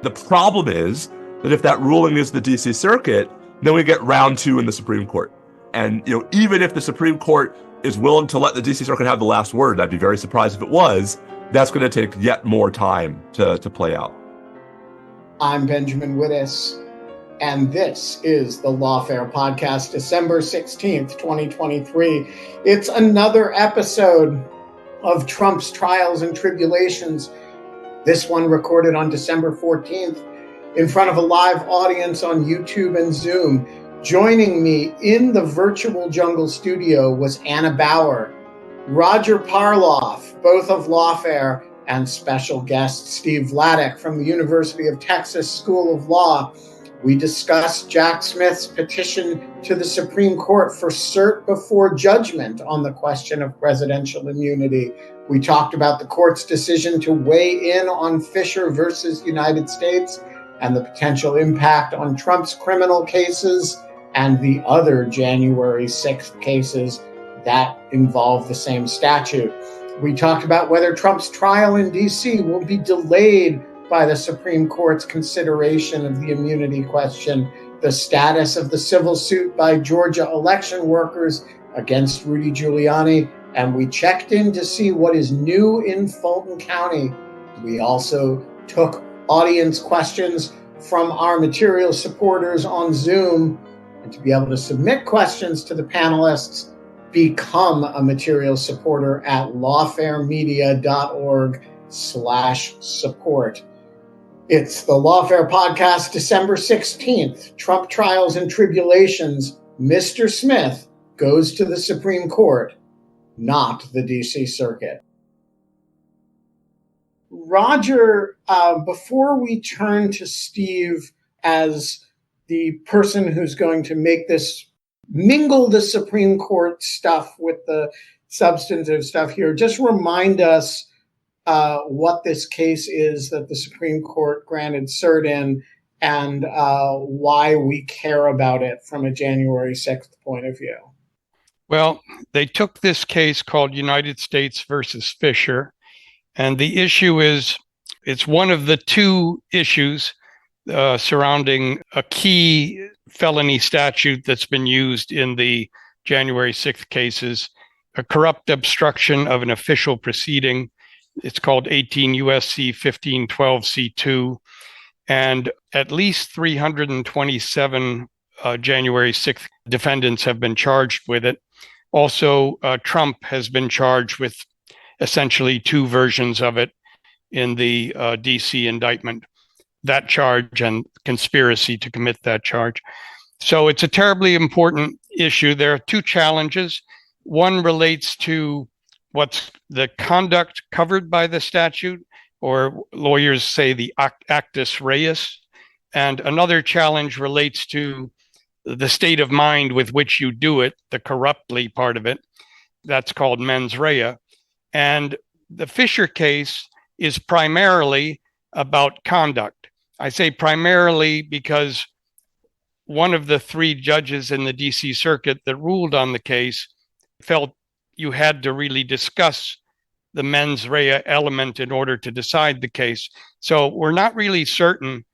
The problem is that if that ruling is the DC Circuit, then we get round two in the Supreme Court. And even if the Supreme Court is willing to let the DC Circuit have the last word, I'd be very surprised if it was, that's going to take yet more time to play out. I'm Benjamin Wittes, and this is the Lawfare Podcast, December 16th, 2023. It's another episode of Trump's Trials and Tribulations. This one recorded on December 14th in front of a live audience on YouTube and Zoom. Joining me in the virtual Jungle studio was Anna Bauer, Roger Parloff, both of Lawfare, and special guest Steve Vladeck from the University of Texas School of Law. We discussed Jack Smith's petition to the Supreme Court for cert before judgment on the question of presidential immunity. We talked about the court's decision to weigh in on Fischer versus United States and the potential impact on Trump's criminal cases and the other January 6th cases that involve the same statute. We talked about whether Trump's trial in D.C. will be delayed by the Supreme Court's consideration of the immunity question, the status of the civil suit by Georgia election workers against Rudy Giuliani, and we checked in to see what is new in Fulton County. We also took audience questions from our material supporters on Zoom, and to be able to submit questions to the panelists, become a material supporter at lawfaremedia.org/support. It's the Lawfare Podcast, December 16th, Trump Trials and Tribulations. Mr. Smith goes to the Supreme Court, not the DC Circuit. Roger, before we turn to Steve as the person who's going to make this mingle the Supreme Court stuff with the substantive stuff here, just remind us what this case is that the Supreme Court granted cert in and why we care about it from a January 6th point of view. Well, they took this case called United States versus Fischer, and the issue is it's one of the two issues surrounding a key felony statute that's been used in the January 6th cases, a corrupt obstruction of an official proceeding. It's called 18 U.S.C. 1512 C2, and at least 327 January 6th defendants have been charged with it. Also, Trump has been charged with essentially two versions of it in the D.C. indictment, that charge and conspiracy to commit that charge. So it's a terribly important issue. There are two challenges. One relates to what's the conduct covered by the statute, or lawyers say the actus reus. And another challenge relates to the state of mind with which you do it, the corruptly part of it. That's called mens rea. And the Fischer case is primarily about conduct. I say primarily because one of the three judges in the DC Circuit that ruled on the case felt you had to really discuss the mens rea element in order to decide the case. So we're not really certain,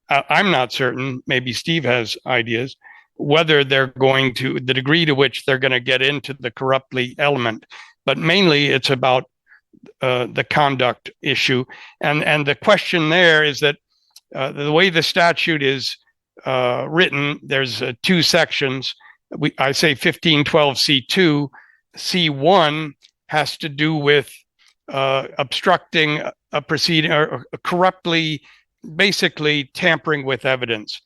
I'm not certain, maybe Steve has ideas, whether they're going to, the degree to which they're going to get into the corruptly element. But mainly it's about the conduct issue. And the question there is that the way the statute is written, there's two sections. I say 1512 C2. C1 has to do with obstructing a proceeding or corruptly, basically tampering with evidence,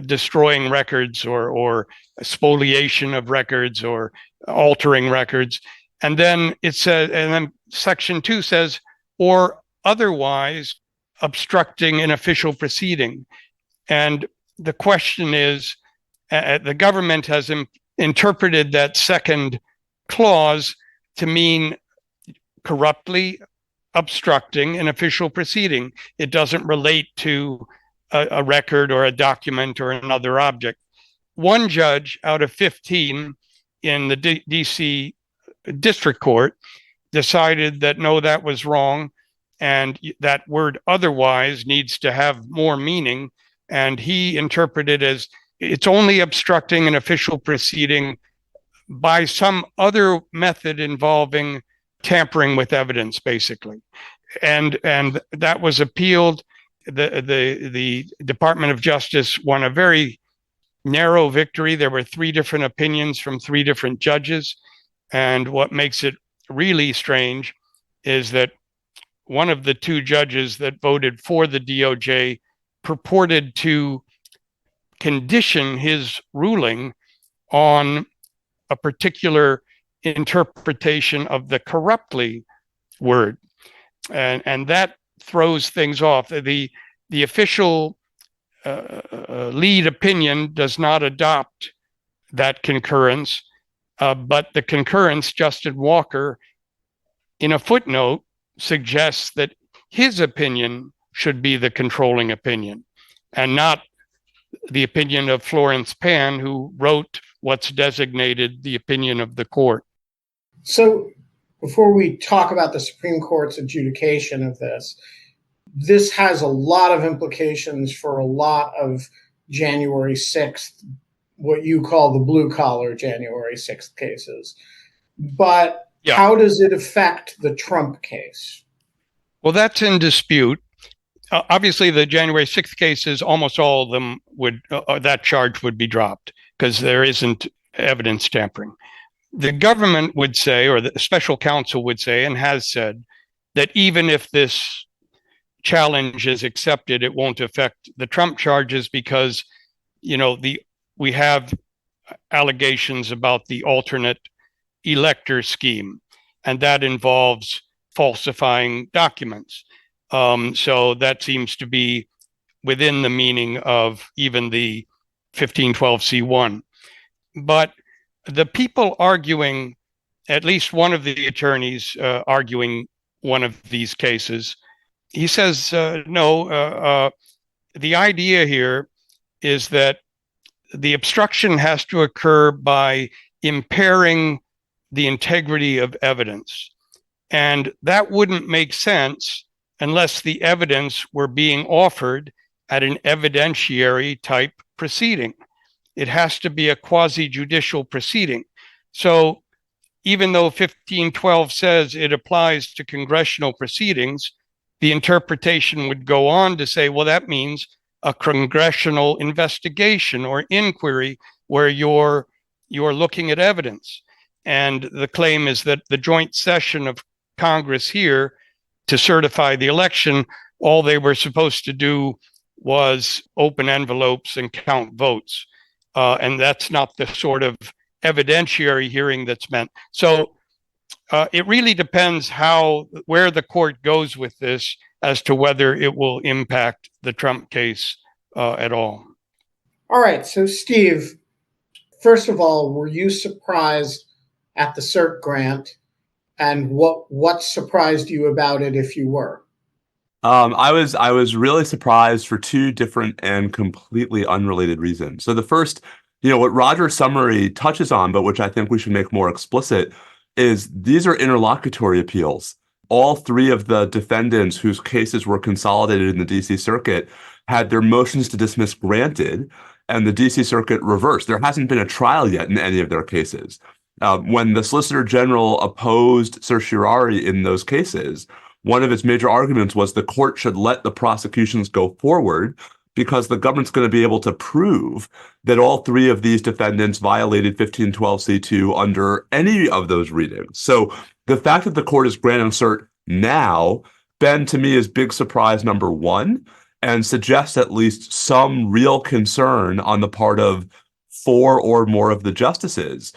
destroying records or spoliation of records or altering records. And then it says, and then section 2 says, or otherwise obstructing an official proceeding. And the question is, the government has interpreted that second clause to mean corruptly obstructing an official proceeding. It doesn't relate to a record or a document or another object. One judge out of 15 in the DC District Court decided that no, that was wrong, and that word otherwise needs to have more meaning. And he interpreted as it's only obstructing an official proceeding by some other method involving tampering with evidence, basically. And that was appealed. The Department of Justice won a very narrow victory. There were 3 different opinions from 3 different judges. And what makes it really strange is that one of the 2 judges that voted for the DOJ purported to condition his ruling on a particular interpretation of the corruptly word. And that throws things off. The official lead opinion does not adopt that concurrence, but the concurrence, Justin Walker, in a footnote, suggests that his opinion should be the controlling opinion and not the opinion of Florence Pan, who wrote what's designated the opinion of the court. So before we talk about the Supreme Court's adjudication of this has a lot of implications for a lot of January 6th, what you call the blue-collar January 6th cases. But how does it affect the Trump case? Well, that's in dispute. Obviously, the January 6th cases, almost all of them would, that charge would be dropped because there isn't evidence tampering. The government would say, or the special counsel would say, and has said, that even if this challenge is accepted, it won't affect the Trump charges because, we have allegations about the alternate elector scheme, and that involves falsifying documents. So that seems to be within the meaning of even the 1512C1. But the people arguing, at least one of the attorneys arguing one of these cases, he says, no, the idea here is that the obstruction has to occur by impairing the integrity of evidence. And that wouldn't make sense unless the evidence were being offered at an evidentiary type proceeding. It has to be a quasi-judicial proceeding. So even though 1512 says it applies to congressional proceedings, the interpretation would go on to say, well, that means a congressional investigation or inquiry where you're looking at evidence. And the claim is that the joint session of Congress here to certify the election, all they were supposed to do was open envelopes and count votes. And that's not the sort of evidentiary hearing that's meant. So it really depends where the court goes with this as to whether it will impact the Trump case at all. All right. So, Steve, first of all, were you surprised at the cert grant? And what surprised you about it if you were? I was really surprised for 2 different and completely unrelated reasons. So the first, what Roger's summary touches on, but which I think we should make more explicit, is these are interlocutory appeals. All 3 of the defendants whose cases were consolidated in the DC Circuit had their motions to dismiss granted, and the DC Circuit reversed. There hasn't been a trial yet in any of their cases. When the Solicitor General opposed certiorari in those cases, one of its major arguments was the court should let the prosecutions go forward because the government's going to be able to prove that all 3 of these defendants violated 1512C2 under any of those readings. So the fact that the court is granting cert now, Ben, to me is big surprise number 1, and suggests at least some real concern on the part of 4 or more of the justices.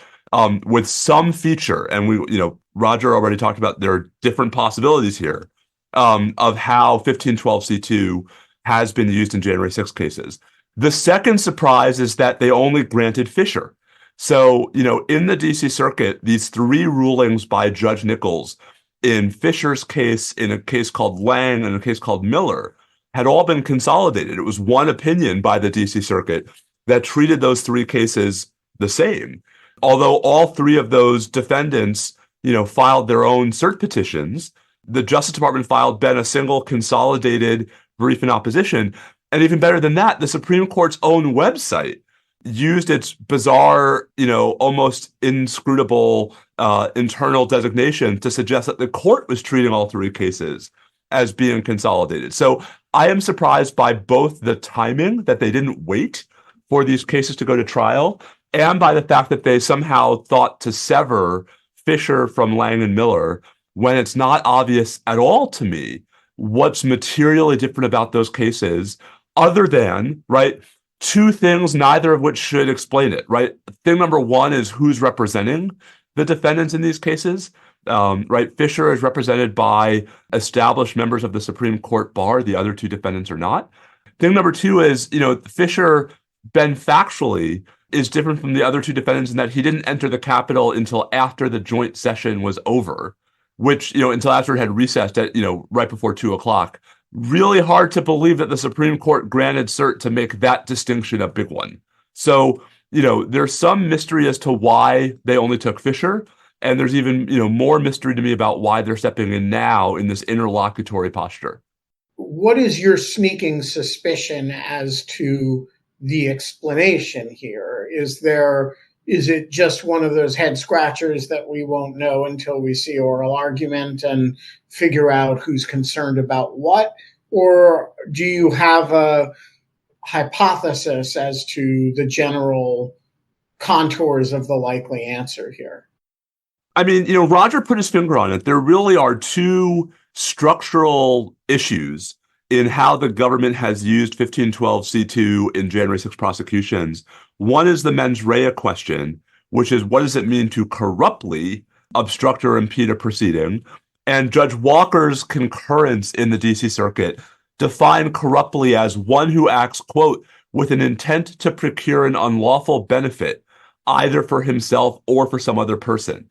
With some feature, and Roger already talked about there are different possibilities here of how 1512C2 has been used in January 6 cases. The second surprise is that they only granted Fischer. So, in the DC Circuit, these 3 rulings by Judge Nichols in Fischer's case, in a case called Lang, and a case called Miller, had all been consolidated. It was one opinion by the DC Circuit that treated those 3 cases the same. Although all 3 of those defendants, filed their own cert petitions, the Justice Department filed been a single consolidated brief in opposition. And even better than that, the Supreme Court's own website used its bizarre, almost inscrutable internal designation to suggest that the court was treating all three cases as being consolidated. So I am surprised by both the timing, that they didn't wait for these cases to go to trial, and by the fact that they somehow thought to sever Fischer from Lang and Miller, when it's not obvious at all to me what's materially different about those cases, other than, right, two things, neither of which should explain it, right? Thing number one is who's representing the defendants in these cases, right? Fischer is represented by established members of the Supreme Court bar. The other two defendants are not. Thing number two is, Fischer, Ben factually, is different from the other two defendants in that he didn't enter the Capitol until after the joint session was over, which, until after it had recessed at, right before 2:00. Really hard to believe that the Supreme Court granted cert to make that distinction a big one. So, there's some mystery as to why they only took Fischer, and there's even, more mystery to me about why they're stepping in now in this interlocutory posture. What is your sneaking suspicion as to the explanation here? Is it just one of those head scratchers that we won't know until we see oral argument and figure out who's concerned about what? Or do you have a hypothesis as to the general contours of the likely answer here? I mean, Roger put his finger on it. There really are two structural issues in how the government has used 1512c2 in January 6 prosecutions. One is the mens rea question, which is what does it mean to corruptly obstruct or impede a proceeding? And Judge Walker's concurrence in the D.C. Circuit defined corruptly as one who acts, quote, with an intent to procure an unlawful benefit, either for himself or for some other person.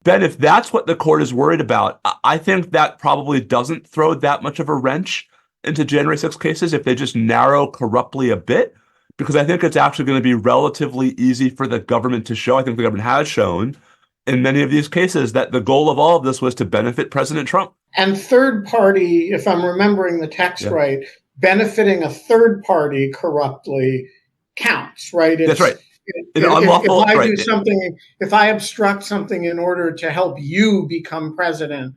Ben, if that's what the court is worried about, I think that probably doesn't throw that much of a wrench into January 6 cases if they just narrow corruptly a bit, because I think it's actually going to be relatively easy for the government to show. I think the government has shown in many of these cases that the goal of all of this was to benefit President Trump. And third party, if I'm remembering the text right, benefiting a third party corruptly counts, right? That's right. If I do something, if I obstruct something in order to help you become president,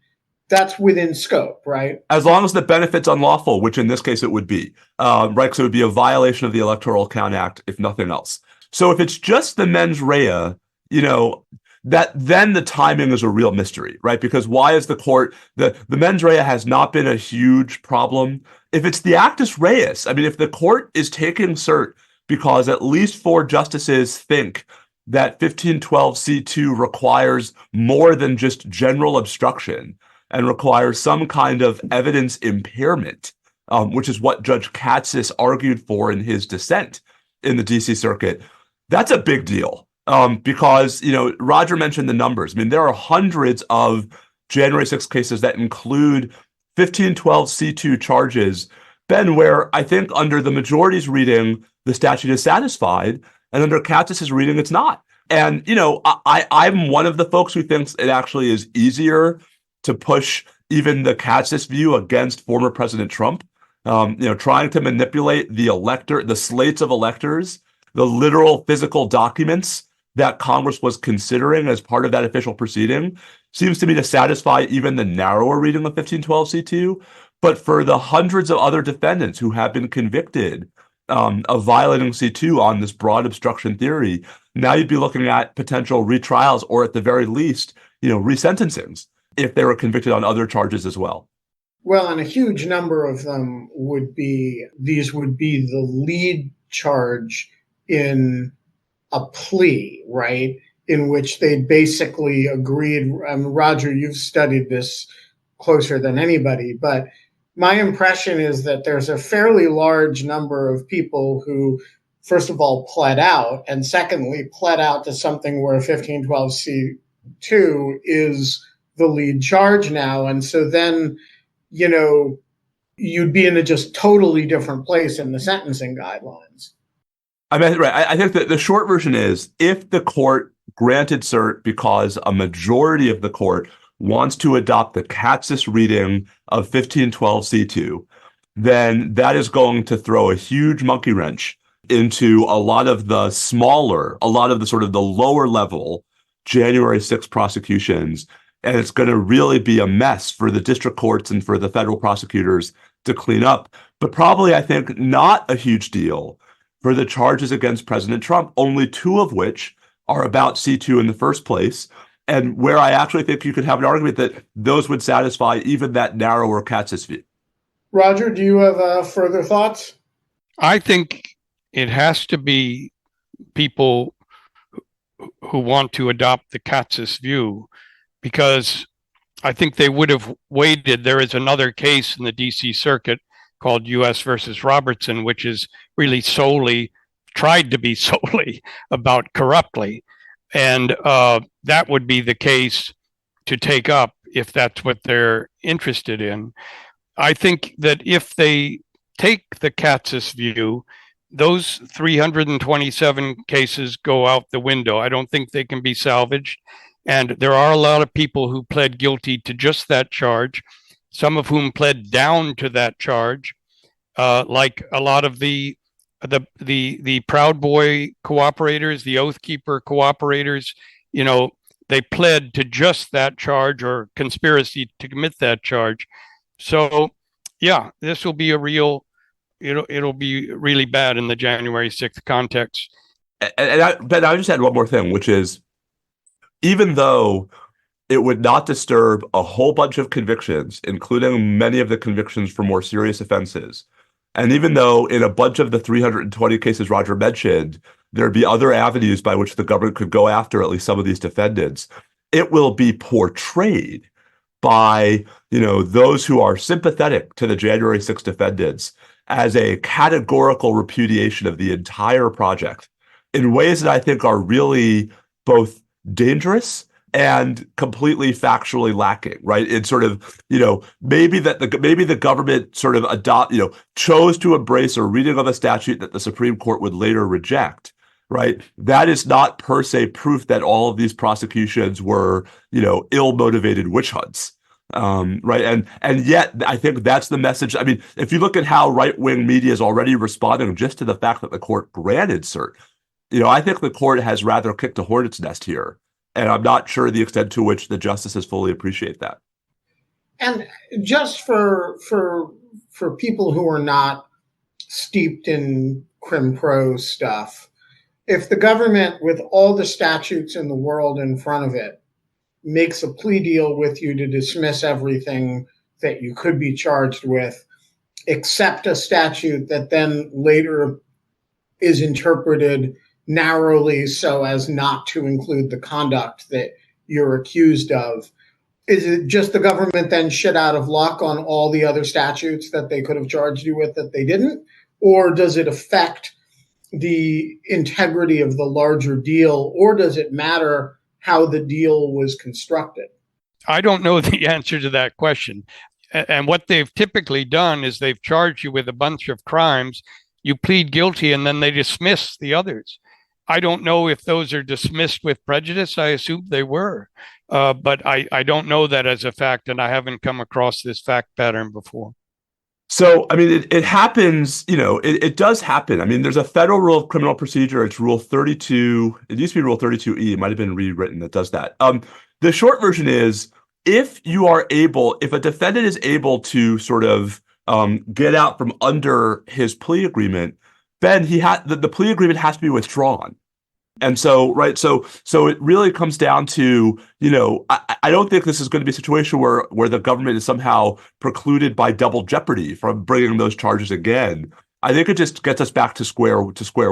that's within scope, right? As long as the benefit's unlawful, which in this case it would be, right? Because it would be a violation of the Electoral Count Act, if nothing else. So if it's just the mens rea, that then the timing is a real mystery, right? Because why is the court, the mens rea has not been a huge problem. If it's the actus reus, I mean, if the court is taking cert because at least 4 justices think that 1512c2 requires more than just general obstruction and requires some kind of evidence impairment, which is what Judge Katsas argued for in his dissent in the D.C. Circuit, that's a big deal. Because, Roger mentioned the numbers. I mean, there are hundreds of January 6 cases that include 1512c2 charges, Ben, where I think under the majority's reading, the statute is satisfied, and under Katsas's reading, it's not. And, I'm one of the folks who thinks it actually is easier to push even the Katsas view against former President Trump, trying to manipulate the slates of electors, the literal physical documents that Congress was considering as part of that official proceeding, seems to me to satisfy even the narrower reading of 1512c2. But for the hundreds of other defendants who have been convicted of violating C2 on this broad obstruction theory, now you'd be looking at potential retrials or at the very least, resentencings if they were convicted on other charges as well. Well, and a huge number of them would be the lead charge in a plea, right? In which they basically agreed. Roger, you've studied this closer than anybody, but my impression is that there's a fairly large number of people who, first of all, pled out, and secondly, pled out to something where 1512c2 is the lead charge now. And so then, you'd be in a just totally different place in the sentencing guidelines. I mean, right. I think that the short version is if the court granted cert because a majority of the court wants to adopt the Katsas reading of 1512c2, then that is going to throw a huge monkey wrench into a lot of the sort of the lower level January 6th prosecutions. And it's going to really be a mess for the district courts and for the federal prosecutors to clean up. But probably, I think, not a huge deal for the charges against President Trump, only two of which are about C2 in the first place, and where I actually think you could have an argument that those would satisfy even that narrower Katsas view. Roger, do you have further thoughts? I think it has to be people who want to adopt the Katsas view, because I think they would have waited. There is another case in the D.C. Circuit called U.S. versus Robertson, which is really tried to be solely about corruptly. And that would be the case to take up if that's what they're interested in. I think that if they take the Katsas view, those 327 cases go out the window. I don't think they can be salvaged. And there are a lot of people who pled guilty to just that charge, some of whom pled down to that charge, like a lot of the Proud Boy cooperators, the Oath Keeper cooperators. They pled to just that charge or conspiracy to commit that charge. So, yeah, this will be it'll be really bad in the January 6th context. Ben, I just add one more thing, which is, even though it would not disturb a whole bunch of convictions, including many of the convictions for more serious offenses, and even though in a bunch of the 320 cases Roger mentioned, there'd be other avenues by which the government could go after at least some of these defendants, it will be portrayed by, those who are sympathetic to the January 6th defendants as a categorical repudiation of the entire project in ways that I think are really both dangerous and completely factually lacking, right? It's sort of, maybe the government sort of chose to embrace a reading of a statute that the Supreme Court would later reject, right? That is not per se proof that all of these prosecutions were, ill-motivated witch hunts. Right. And yet I think that's the message. I mean, if you look at how right-wing media is already responding just to the fact that the court granted cert, I think the court has rather kicked a hornet's nest here. And I'm not sure the extent to which the justices fully appreciate that. And just for people who are not steeped in crim pro stuff, if the government, with all the statutes in the world in front of it, makes a plea deal with you to dismiss everything that you could be charged with, except a statute that then later is interpreted narrowly so as not to include the conduct that you're accused of, is it just the government then shit out of luck on all the other statutes that they could have charged you with that they didn't? Or does it affect the integrity of the larger deal? Or does it matter how the deal was constructed? I don't know the answer to that question. And what they've typically done is they've charged you with a bunch of crimes, you plead guilty, and then they dismiss the others. I don't know if those are dismissed with prejudice. I assume they were. But I don't know that as a fact, and I haven't come across this fact pattern before. So, I mean, it happens, it does happen. I mean, there's a federal rule of criminal procedure. It's Rule 32. It used to be Rule 32E. It might have been rewritten that does that. The short version is, if a defendant is able to sort of get out from under his plea agreement, then the plea agreement has to be withdrawn. And so, right, so it really comes down to, I don't think this is going to be a situation where the government is somehow precluded by double jeopardy from bringing those charges again. I think it just gets us back to square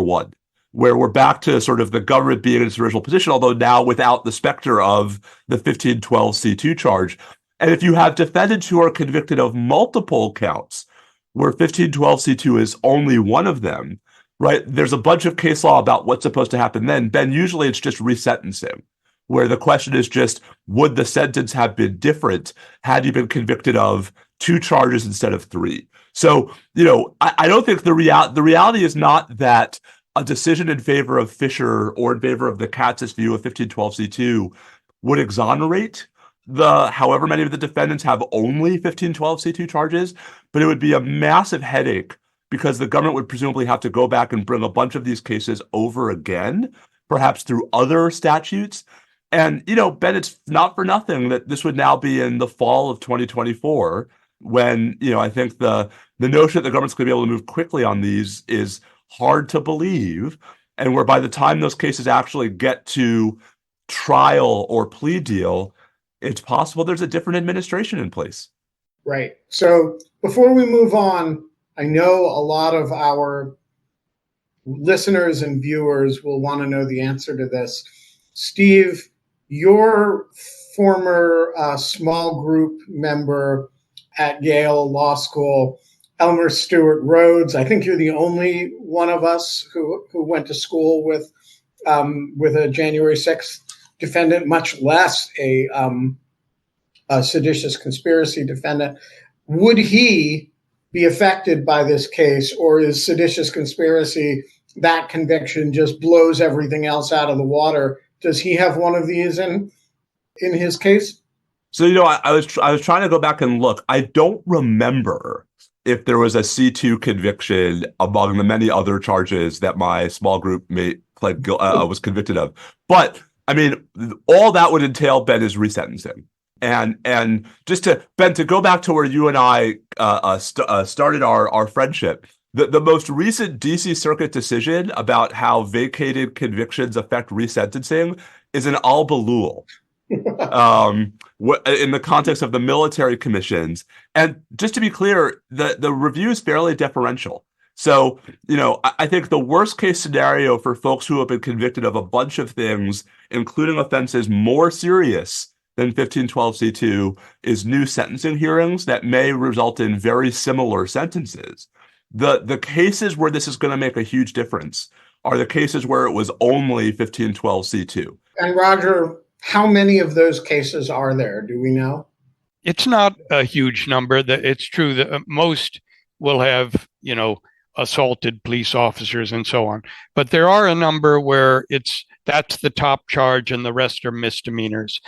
one, where we're back to sort of the government being in its original position, although now without the specter of the 1512c2 charge. And if you have defendants who are convicted of multiple counts, where 1512c2 is only one of them, right, there's a bunch of case law about what's supposed to happen then. Ben, usually it's just resentencing, where the question is just, would the sentence have been different had he been convicted of 2 charges instead of 3? So, I don't think the reality is not that a decision in favor of Fischer or in favor of the Katsas view of 1512c2 would exonerate however many of the defendants have only 1512c2 charges, but it would be a massive headache because the government would presumably have to go back and bring a bunch of these cases over again, perhaps through other statutes. And, Ben, it's not for nothing that this would now be in the fall of 2024 when, I think the notion that the government's going to be able to move quickly on these is hard to believe. And where by the time those cases actually get to trial or plea deal, it's possible there's a different administration in place. Right. So before we move on, I know a lot of our listeners and viewers will want to know the answer to this. Steve, your former small group member at Yale Law School, Elmer Stewart Rhodes, I think you're the only one of us who went to school with a January 6th defendant, much less a seditious conspiracy defendant. Would he be affected by this case, or is seditious conspiracy, that conviction just blows everything else out of the water? Does he have one of these in his case? So, I was trying to go back and look. I don't remember if there was a C2 conviction among the many other charges that my small group mate was convicted of. But I mean, all that would entail, Ben, is resentencing. And just to go back to where you and I started our friendship, the most recent DC Circuit decision about how vacated convictions affect resentencing is an al balul. In the context of the military commissions. And just to be clear, the review is fairly deferential. So, I think the worst case scenario for folks who have been convicted of a bunch of things, including offenses more serious than 1512c2, is new sentencing hearings that may result in very similar sentences. The cases where this is going to make a huge difference are the cases where it was only 1512c2. And Roger, how many of those cases are there? Do we know? It's not a huge number. It's true that most will have, assaulted police officers and so on. But there are a number where that's the top charge and the rest are misdemeanors.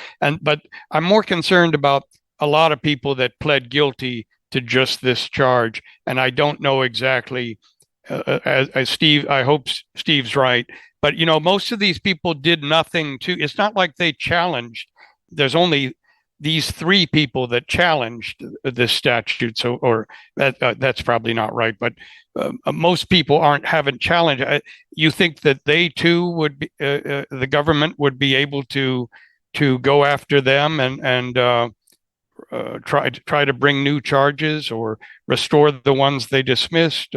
But I'm more concerned about a lot of people that pled guilty to just this charge. And I don't know exactly, as Steve, I hope Steve's right. But, most of these people did nothing it's not like they challenged. There's only these three people that challenged this statute. So, or that's probably not right, but most people haven't challenged. You think that they too would be, the government would be able to go after them and try to bring new charges or restore the ones they dismissed?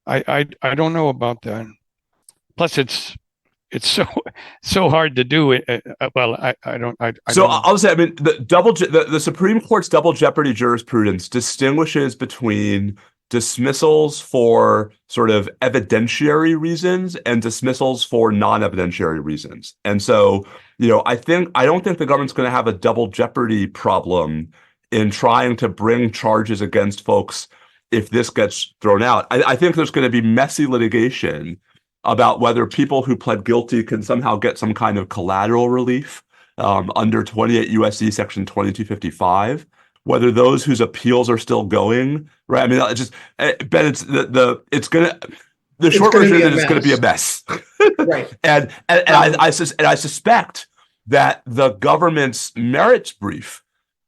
I don't know about that. Plus, it's so hard to do it. Well, I don't. I'll say, I mean, the Supreme Court's double jeopardy jurisprudence distinguishes between dismissals for sort of evidentiary reasons and dismissals for non-evidentiary reasons. And so, I don't think the government's going to have a double jeopardy problem in trying to bring charges against folks if this gets thrown out. I think there's going to be messy litigation about whether people who pled guilty can somehow get some kind of collateral relief under 28 U.S.C. Section 2255, whether those whose appeals are still going, right? I mean, it's just, Ben, the short version is it's going to be a mess. Right. And I suspect that the government's merits brief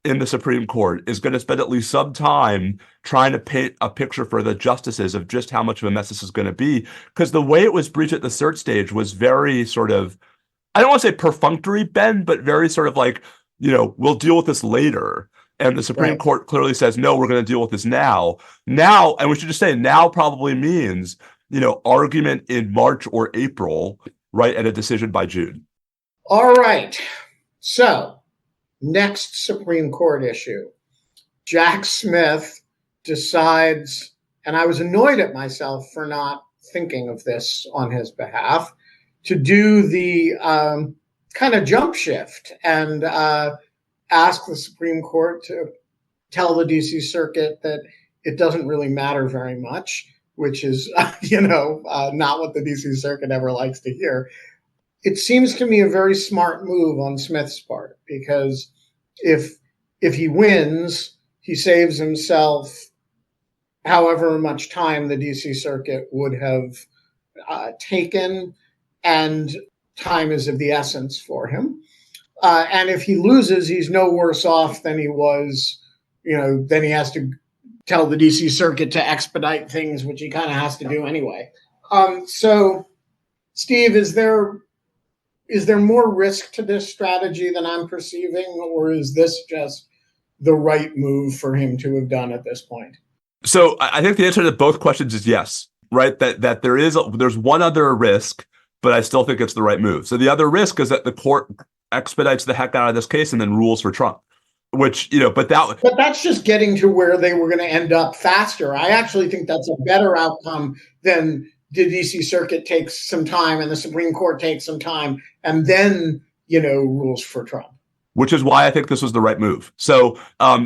in the Supreme Court is going to spend at least some time trying to paint a picture for the justices of just how much of a mess this is going to be. Because the way it was briefed at the cert stage was very sort of, I don't want to say perfunctory, Ben, but very sort of like, we'll deal with this later. And the Supreme Court clearly says, no, we're going to deal with this now. Now, and we should just say now probably means, argument in March or April, right, and a decision by June. All right. So, next Supreme Court issue. Jack Smith decides, and I was annoyed at myself for not thinking of this on his behalf, to do the kind of jump shift and ask the Supreme Court to tell the DC Circuit that it doesn't really matter very much, which is, not what the DC Circuit ever likes to hear. It seems to me a very smart move on Smith's part, because if he wins, he saves himself however much time the DC Circuit would have taken, and time is of the essence for him. And if he loses, he's no worse off than he was, then he has to tell the DC Circuit to expedite things, which he kind of has to do anyway. So, Steve, is there more risk to this strategy than I'm perceiving, or is this just the right move for him to have done at this point? So I think the answer to both questions is yes, right? That there's one other risk, but I still think it's the right move. So the other risk is that the court expedites the heck out of this case and then rules for Trump, which, but that's just getting to where they were going to end up faster. I actually think that's a better outcome than the DC Circuit takes some time and the Supreme Court takes some time and then, rules for Trump. Which is why I think this was the right move. So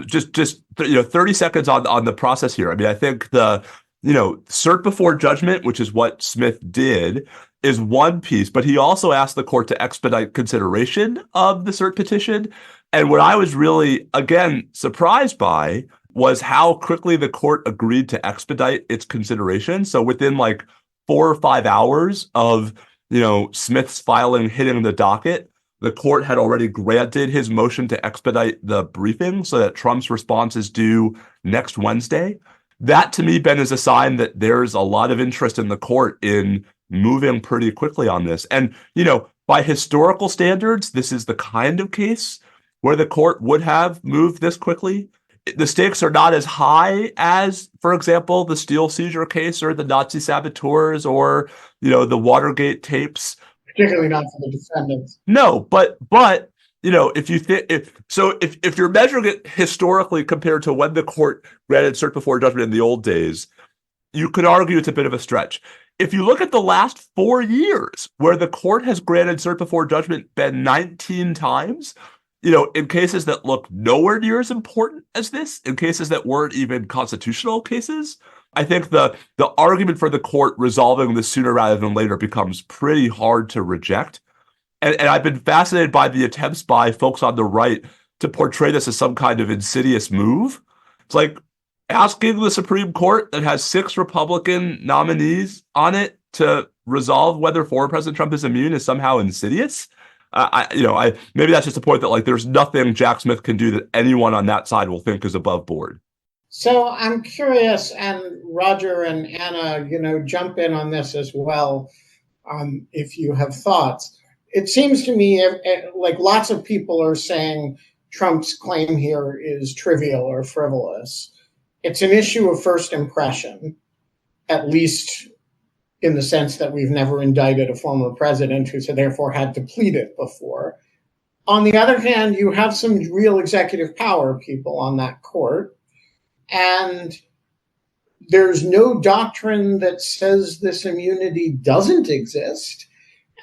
just 30 seconds on the process here. I mean, I think the, cert before judgment, which is what Smith did, is one piece, but he also asked the court to expedite consideration of the cert petition. And what I was really, again, surprised by was how quickly the court agreed to expedite its consideration. So within like 4 or 5 hours of, Smith's filing hitting the docket, the court had already granted his motion to expedite the briefing so that Trump's response is due next Wednesday. That, to me, Ben, is a sign that there's a lot of interest in the court in moving pretty quickly on this. And, by historical standards, this is the kind of case where the court would have moved this quickly. The stakes are not as high as, for example, the Steele seizure case or the Nazi saboteurs or, the Watergate tapes. Particularly not for the defendants. No, but if you're measuring it historically compared to when the court granted cert before judgment in the old days, you could argue it's a bit of a stretch. If you look at the last 4 years where the court has granted cert before judgment been 19 times, in cases that look nowhere near as important as this, in cases that weren't even constitutional cases, I think the argument for the court resolving this sooner rather than later becomes pretty hard to reject. And I've been fascinated by the attempts by folks on the right to portray this as some kind of insidious move. It's like asking the Supreme Court that has 6 Republican nominees on it to resolve whether former President Trump is immune is somehow insidious. Maybe that's just a point that like there's nothing Jack Smith can do that anyone on that side will think is above board. So I'm curious, and Roger and Anna, jump in on this as well, if you have thoughts. It seems to me like lots of people are saying Trump's claim here is trivial or frivolous. It's an issue of first impression, at least in the sense that we've never indicted a former president who therefore had to plead it before. On the other hand, you have some real executive power people on that court. And there's no doctrine that says this immunity doesn't exist.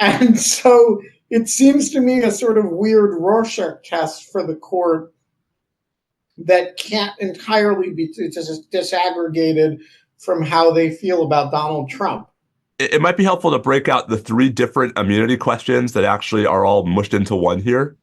And so it seems to me a sort of weird Rorschach test for the court that can't entirely be disaggregated from how they feel about Donald Trump. It might be helpful to break out the 3 different immunity questions that actually are all mushed into one here.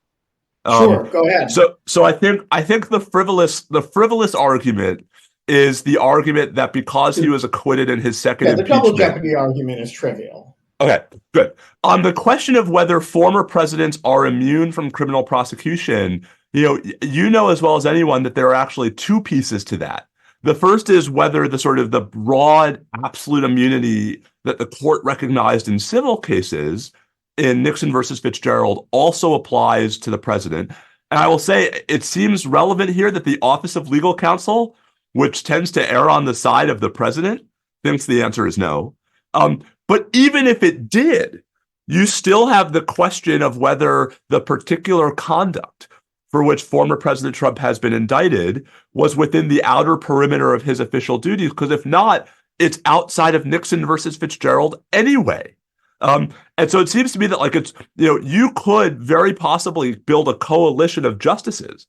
Sure, go ahead. So I think the frivolous argument is the argument that because he was acquitted in his second impeachment. The double jeopardy argument is trivial. Okay, good. On the question of whether former presidents are immune from criminal prosecution, you know as well as anyone that there are actually 2 pieces to that. The first is whether the broad absolute immunity that the court recognized in civil cases in Nixon versus Fitzgerald also applies to the president. And I will say it seems relevant here that the Office of Legal Counsel, which tends to err on the side of the president, thinks the answer is no. But even if it did, you still have the question of whether the particular conduct for which former President Trump has been indicted was within the outer perimeter of his official duties, because if not, it's outside of Nixon versus Fitzgerald anyway. And so it seems to me that you could very possibly build a coalition of justices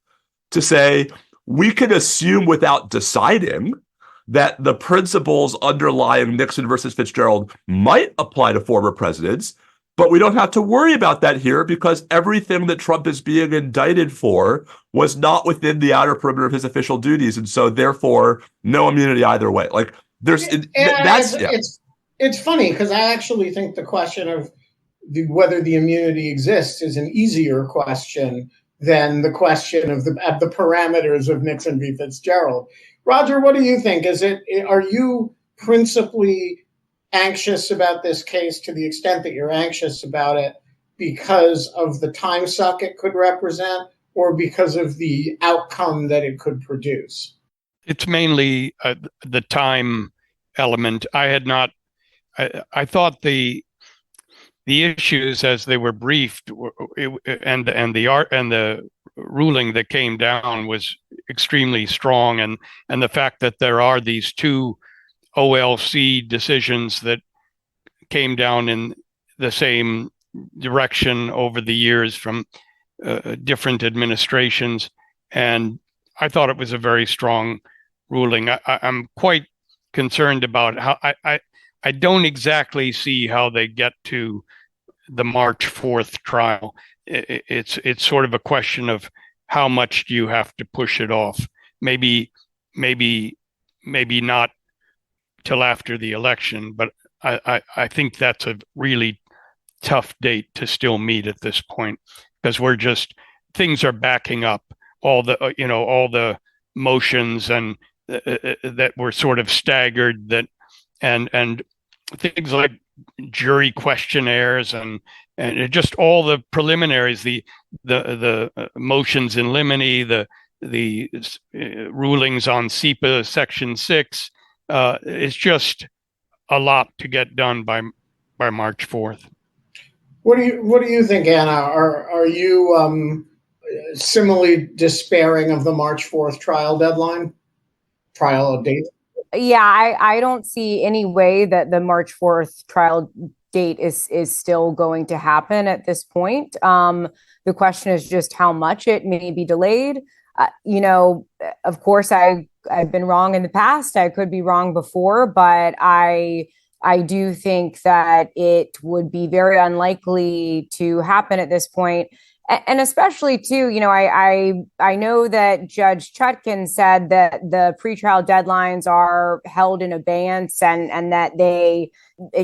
to say, we can assume without deciding that the principles underlying Nixon versus Fitzgerald might apply to former presidents, But we don't have to worry about that here because everything that Trump is being indicted for was not within the outer perimeter of his official duties. And so therefore, no immunity either way. Like it's funny because I actually think the question of whether the immunity exists is an easier question than the question of the parameters of Nixon v. Fitzgerald. Roger, what do you think? Are you principally anxious about this case to the extent that you're anxious about it because of the time suck it could represent or because of the outcome that it could produce? It's mainly the time element. I thought the issues as they were briefed and the ruling that came down was extremely strong, and the fact that there are these two OLC decisions that came down in the same direction over the years from different administrations. And I thought it was a very strong ruling. I'm quite concerned about how I don't exactly see how they get to the March 4th trial. It's sort of a question of how much do you have to push it off? Maybe not till after the election, but I think that's a really tough date to still meet at this point because things are backing up. All the motions and that were sort of staggered, and things like jury questionnaires and just all the preliminaries, the motions in limine, the rulings on SEPA Section 6. It's just a lot to get done by March 4th. What do you think, Anna? Are you similarly despairing of the March 4th trial date? Yeah, I don't see any way that the March 4th trial date is still going to happen at this point. The question is just how much it may be delayed. Of course, I've been wrong in the past. I could be wrong before, but I do think that it would be very unlikely to happen at this point. And especially too, I know that Judge Chutkan said that the pretrial deadlines are held in abeyance and that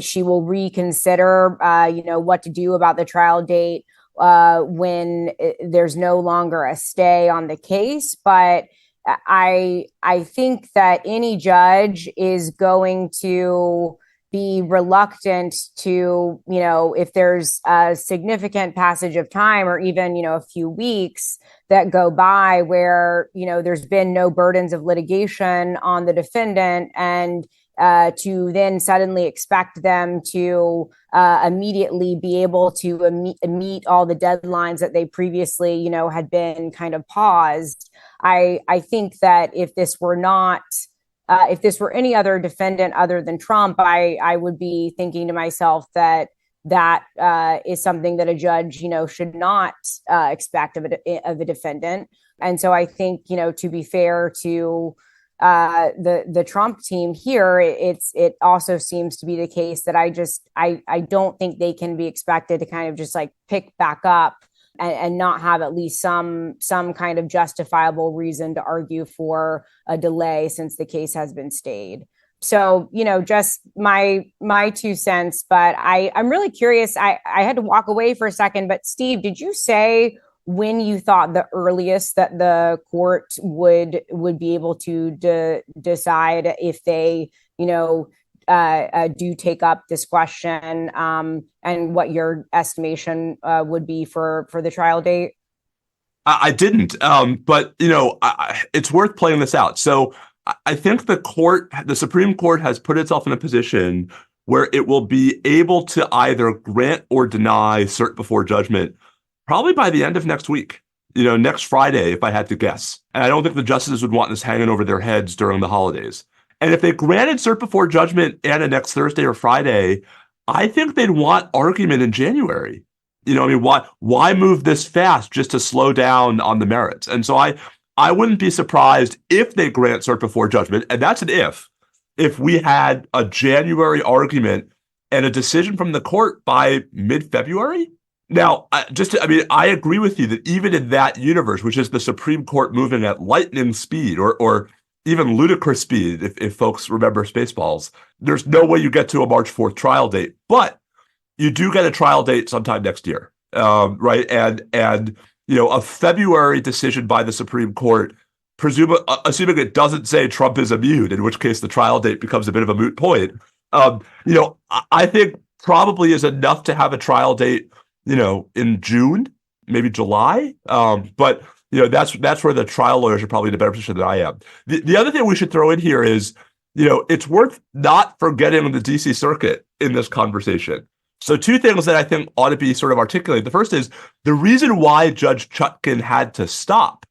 she will reconsider, what to do about the trial date when there's no longer a stay on the case. But I think that any judge is going to be reluctant to, if there's a significant passage of time or even, a few weeks that go by where, there's been no burdens of litigation on the defendant, and to then suddenly expect them to immediately be able to meet all the deadlines that they previously, had been kind of paused. I think that if this were any other defendant other than Trump, I would be thinking to myself that is something that a judge, should not expect of a defendant. And so I think, to be fair to the Trump team here, it also seems to be the case that I don't think they can be expected to kind of just like pick back up and not have at least some kind of justifiable reason to argue for a delay since the case has been stayed. So, just my 2 cents, but I'm really curious. I had to walk away for a second, but Steve, did you say when you thought the earliest that the court would be able to decide if they, do take up this question, and what your estimation would be for the trial date? I didn't, but it's worth playing this out. So I think the Supreme Court has put itself in a position where it will be able to either grant or deny cert before judgment probably by the end of next week, next Friday, if I had to guess. And I don't think the justices would want this hanging over their heads during the holidays. And if they granted cert before judgment and next Thursday or Friday, I think they'd want argument in January. Why move this fast just to slow down on the merits? And so I wouldn't be surprised if they grant cert before judgment, and that's an if we had a January argument and a decision from the court by mid-February. Now, I agree with you that even in that universe, which is the Supreme Court moving at lightning speed or even ludicrous speed, if folks remember Spaceballs, there's no way you get to a March 4th trial date. But you do get a trial date sometime next year, right? And a February decision by the Supreme Court, assuming it doesn't say Trump is immune, in which case the trial date becomes a bit of a moot point. I think probably is enough to have a trial date, in June, maybe July. But that's where the trial lawyers are probably in a better position than I am. The other thing we should throw in here is, it's worth not forgetting the DC Circuit in this conversation. So two things that I think ought to be sort of articulated. The first is the reason why Judge Chutkan had to stop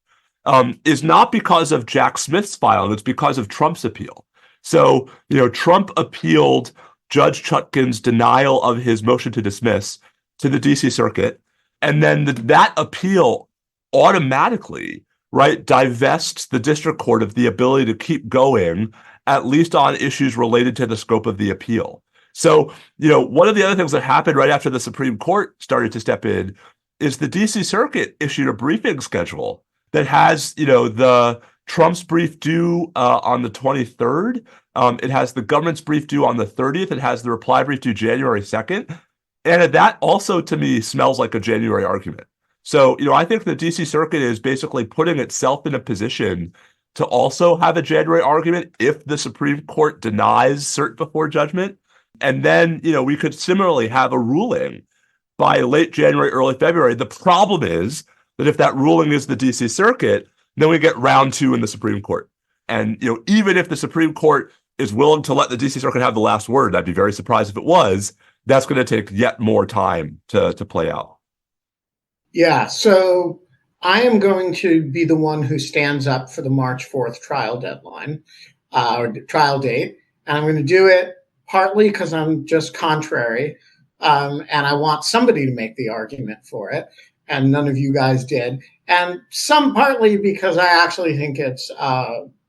is not because of Jack Smith's filing, it's because of Trump's appeal. So, Trump appealed Judge Chutkan's denial of his motion to dismiss to the DC Circuit. And then that appeal automatically, right, divests the district court of the ability to keep going, at least on issues related to the scope of the appeal. So, one of the other things that happened right after the Supreme Court started to step in is the DC Circuit issued a briefing schedule that has, the Trump's brief due on the 23rd. It has the government's brief due on the 30th. It has the reply brief due January 2nd. And that also, to me, smells like a January argument. So, I think the DC Circuit is basically putting itself in a position to also have a January argument if the Supreme Court denies cert before judgment. And then, we could similarly have a ruling by late January, early February. The problem is that if that ruling is the DC Circuit, then we get round two in the Supreme Court. And, even if the Supreme Court is willing to let the DC Circuit have the last word, I'd be very surprised if it was, that's going to take yet more time to play out. Yeah, so I am going to be the one who stands up for the March 4th trial deadline, or trial date. And I'm going to do it partly because I'm just contrary, and I want somebody to make the argument for it, and none of you guys did. And some partly because I actually think it's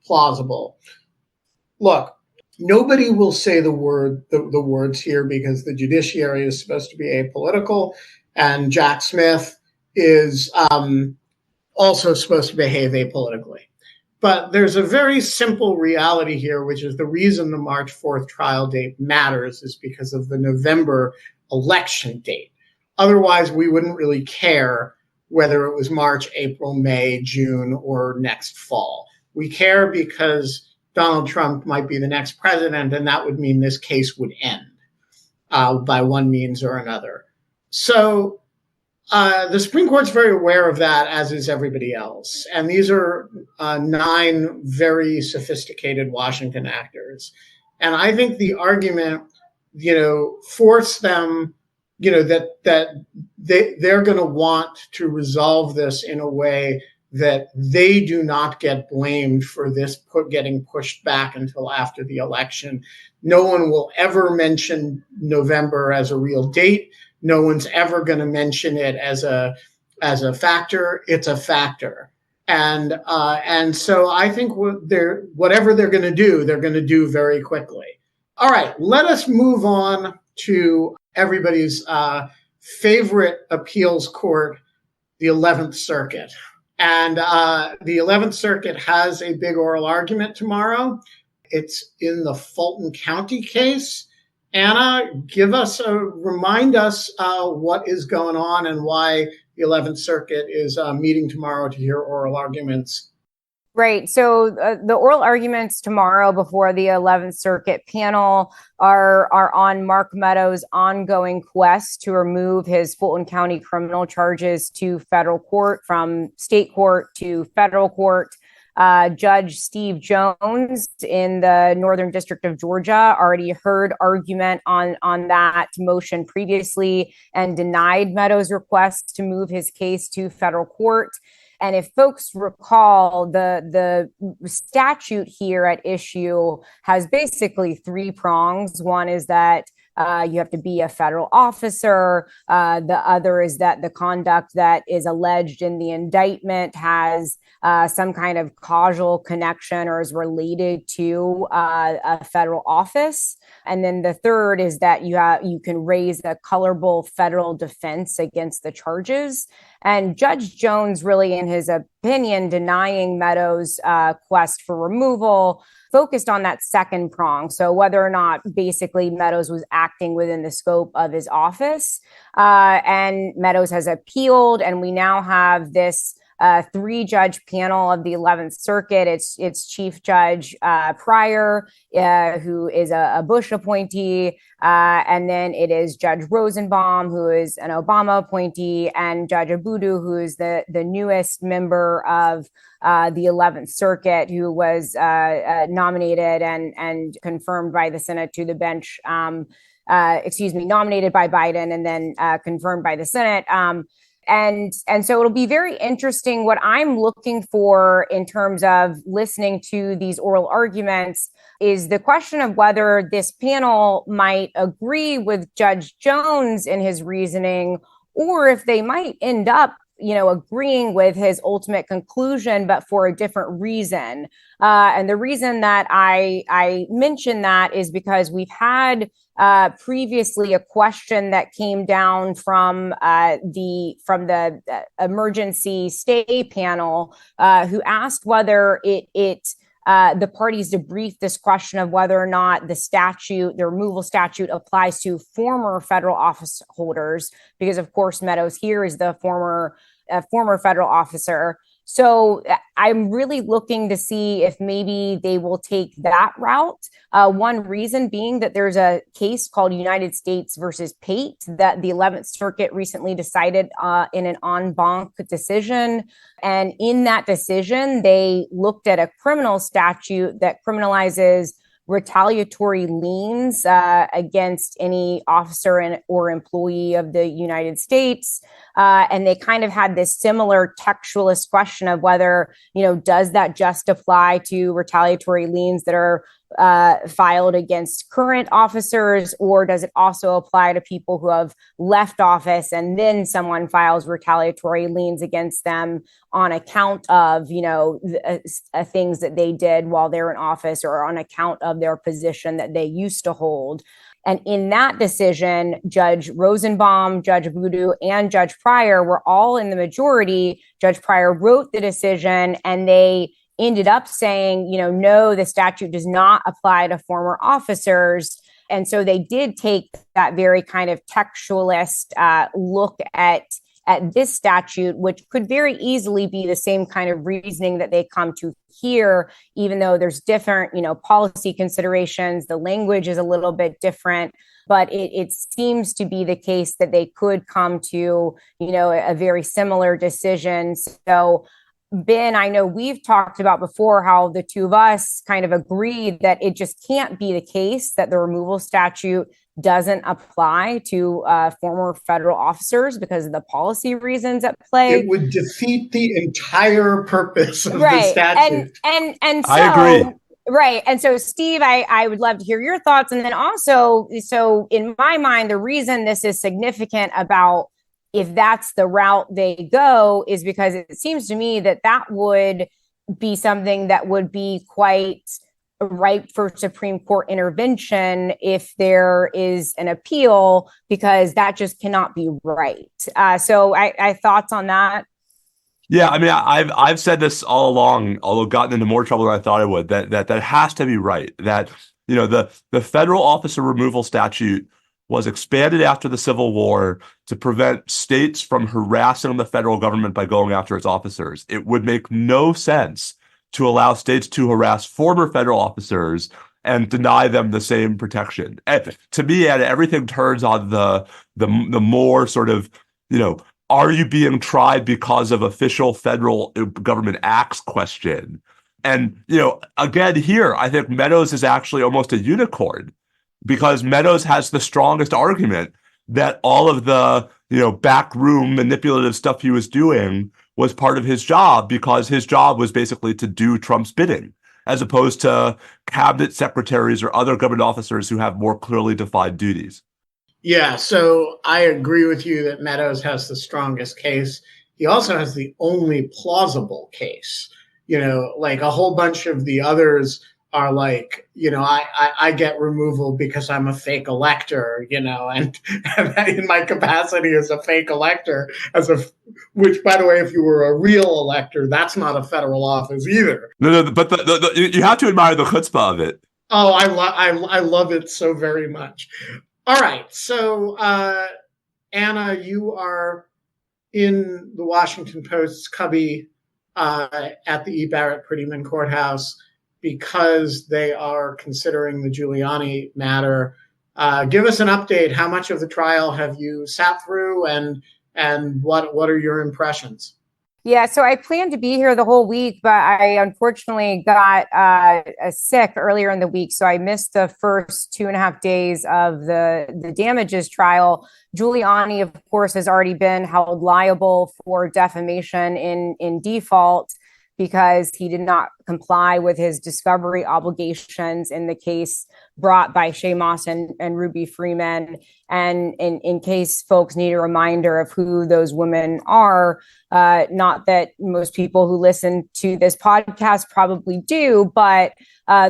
plausible. Look, nobody will say the words here because the judiciary is supposed to be apolitical, and Jack Smith is also supposed to behave apolitically. But there's a very simple reality here, which is the reason the March 4th trial date matters is because of the November election date. Otherwise, we wouldn't really care whether it was March, April, May, June, or next fall. We care because Donald Trump might be the next president, and that would mean this case would end by one means or another. So the Supreme Court's very aware of that, as is everybody else. And these are 9 very sophisticated Washington actors. And I think the argument, forced them, that they're going to want to resolve this in a way that they do not get blamed for this getting pushed back until after the election. No one will ever mention November as a real date. No one's ever going to mention it as a factor. It's a factor. And so I think whatever they're going to do very quickly. All right, let us move on to everybody's favorite appeals court, the 11th Circuit. And the 11th Circuit has a big oral argument tomorrow. It's in the Fulton County case. Anna, remind us what is going on and why the 11th Circuit is meeting tomorrow to hear oral arguments. Right. So the oral arguments tomorrow before the 11th Circuit panel are on Mark Meadows' ongoing quest to remove his Fulton County criminal charges to federal court from state court to federal court. Judge Steve Jones in the Northern District of Georgia already heard argument on that motion previously and denied Meadows' request to move his case to federal court. And if folks recall, the statute here at issue has basically 3 prongs. One is that you have to be a federal officer. The other is that the conduct that is alleged in the indictment has some kind of causal connection or is related to a federal office. And then the third is that you can raise a colorable federal defense against the charges. And Judge Jones, really, in his opinion, denying Meadows' quest for removal, focused on that second prong. So whether or not basically Meadows was acting within the scope of his office. And Meadows has appealed, and we now have this 3-judge panel of the 11th Circuit. It's Chief Judge Pryor, who is a Bush appointee, and then it is Judge Rosenbaum, who is an Obama appointee, and Judge Abudu, who is the newest member of the 11th Circuit, who was nominated and confirmed by the Senate to the bench. Nominated by Biden and then confirmed by the Senate. And so it'll be very interesting. What I'm looking for in terms of listening to these oral arguments is the question of whether this panel might agree with Judge Jones in his reasoning, or if they might end up agreeing with his ultimate conclusion, but for a different reason. And the reason that I mention that is because we've had previously a question that came down from the emergency stay panel, who asked whether the parties debriefed this question of whether or not the removal statute applies to former federal office holders, because of course Meadows here is the former federal officer. So I'm really looking to see if maybe they will take that route. One reason being that there's a case called United States versus Pate that the 11th Circuit recently decided in an en banc decision. And in that decision, they looked at a criminal statute that criminalizes retaliatory liens against any officer or employee of the United States. And they kind of had this similar textualist question of whether, does that just apply to retaliatory liens that are filed against current officers, or does it also apply to people who have left office and then someone files retaliatory liens against them on account of, things that they did while they're in office or on account of their position that they used to hold. And in that decision, Judge Rosenbaum, Judge Abudu, and Judge Pryor were all in the majority. Judge Pryor wrote the decision, and they ended up saying, no, the statute does not apply to former officers. And so they did take that very kind of textualist look at this statute, which could very easily be the same kind of reasoning that they come to here, even though there's different, policy considerations. The language is a little bit different, but it seems to be the case that they could come to, a very similar decision. So Ben, I know we've talked about before how the two of us kind of agreed that it just can't be the case that the removal statute doesn't apply to former federal officers because of the policy reasons at play. It would defeat the entire purpose of the statute. And so, I agree. Right. And so, Steve, I would love to hear your thoughts. And then also, so in my mind, the reason this is significant about if that's the route they go is because it seems to me that would be something that would be quite ripe for Supreme Court intervention if there is an appeal, because that just cannot be right. So I thoughts on that? Yeah, I mean, I've said this all along, although gotten into more trouble than I thought I would, that has to be right. That, the federal officer removal statute was expanded after the Civil War to prevent states from harassing the federal government by going after its officers. It would make no sense to allow states to harass former federal officers and deny them the same protection. And to me, everything turns on the more sort of, are you being tried because of official federal government acts question? And, again, here, I think Meadows is actually almost a unicorn, because Meadows has the strongest argument that all of the, backroom manipulative stuff he was doing was part of his job, because his job was basically to do Trump's bidding, as opposed to cabinet secretaries or other government officers who have more clearly defined duties. Yeah, so I agree with you that Meadows has the strongest case. He also has the only plausible case. Like a whole bunch of the others are like, I get removal because I'm a fake elector, and in my capacity as a fake elector, which, by the way, if you were a real elector, that's not a federal office either. No, but you have to admire the chutzpah of it. Oh, I love it so very much. All right. So, Anna, you are in the Washington Post's cubby at the E. Barrett Prettyman Courthouse because they are considering the Giuliani matter. Give us an update. How much of the trial have you sat through, and what are your impressions? Yeah, so I planned to be here the whole week, but I unfortunately got sick earlier in the week. So I missed the first 2.5 days of the damages trial. Giuliani, of course, has already been held liable for defamation in default because he did not comply with his discovery obligations in the case brought by Shaye Moss and Ruby Freeman. And in case folks need a reminder of who those women are, not that most people who listen to this podcast probably do, but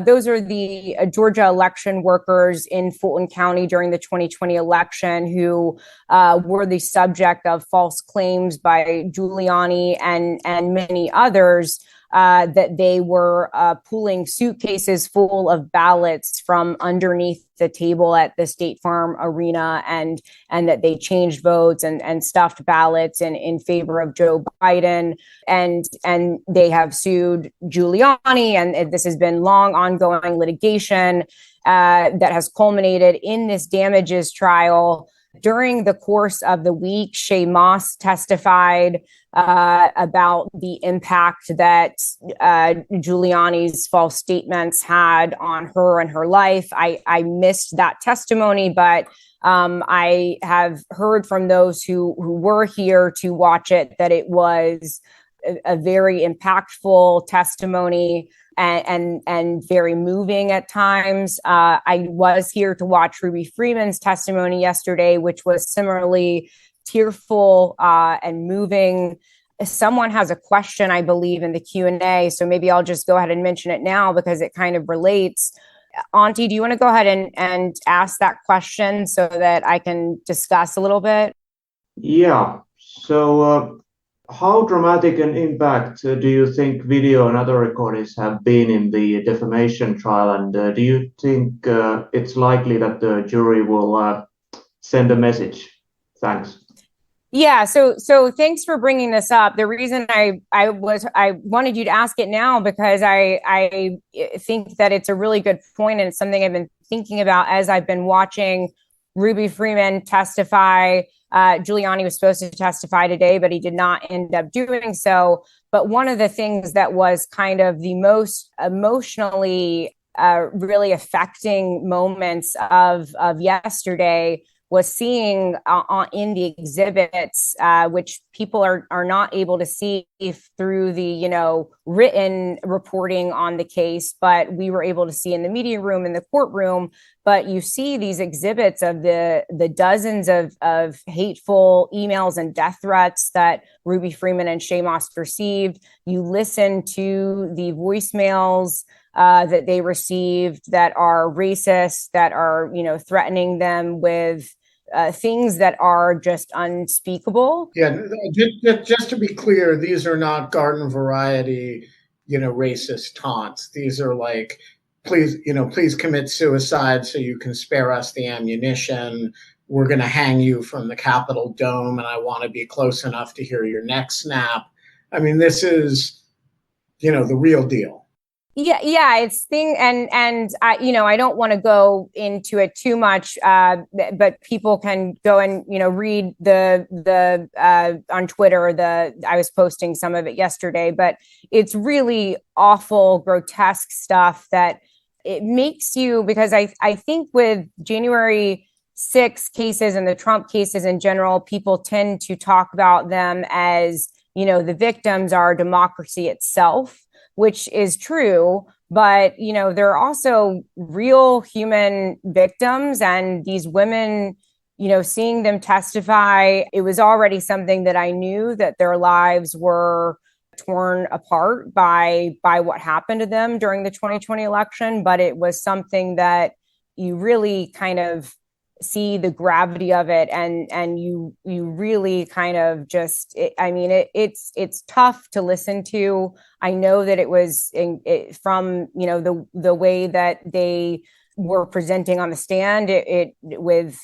those are the Georgia election workers in Fulton County during the 2020 election who were the subject of false claims by Giuliani and many others that they were pulling suitcases full of ballots from underneath the table at the State Farm Arena, and that they changed votes and stuffed ballots in favor of Joe Biden, and they have sued Giuliani, and this has been long ongoing litigation that has culminated in this damages trial. During the course of the week, Shaye Moss testified about the impact that Giuliani's false statements had on her and her life. I missed that testimony, but I have heard from those who were here to watch it that it was a very impactful testimony and very moving at times. I was here to watch Ruby Freeman's testimony yesterday, which was similarly tearful and moving. Someone has a question, I believe, in the Q&A, so maybe I'll just go ahead and mention it now because it kind of relates. Auntie, do you want to go ahead and ask that question so that I can discuss a little bit? Yeah. So how dramatic an impact do you think video and other recordings have been in the defamation trial? And do you think it's likely that the jury will send a message? Thanks. Yeah, so thanks for bringing this up. The reason I wanted you to ask it now because I think that it's a really good point, and it's something I've been thinking about as I've been watching Ruby Freeman testify. Giuliani was supposed to testify today, but he did not end up doing so. But one of the things that was kind of the most emotionally really affecting moments of yesterday was seeing in the exhibits, which people are not able to see through the written reporting on the case, but we were able to see in the media room, in the courtroom. But you see these exhibits of the dozens of hateful emails and death threats that Ruby Freeman and Shaye Moss received. You listen to the voicemails that they received that are racist, that are threatening them with things that are just unspeakable. Yeah, just to be clear, these are not garden variety, racist taunts. These are like, please commit suicide so you can spare us the ammunition. We're going to hang you from the Capitol dome, and I want to be close enough to hear your neck snap. I mean, this is, the real deal. Yeah, it's thing, and I don't want to go into it too much, but people can go and read the on Twitter. I was posting some of it yesterday, but it's really awful, grotesque stuff that it makes you, because I think with January 6 cases and the Trump cases in general, people tend to talk about them as the victims are democracy itself, which is true, but there are also real human victims, and these women, seeing them testify, it was already something that I knew, that their lives were torn apart by what happened to them during the 2020 election. But it was something that you really kind of see the gravity of it, and you really kind of just, it's tough to listen to. I know that it was from the way that they were presenting on the stand, it with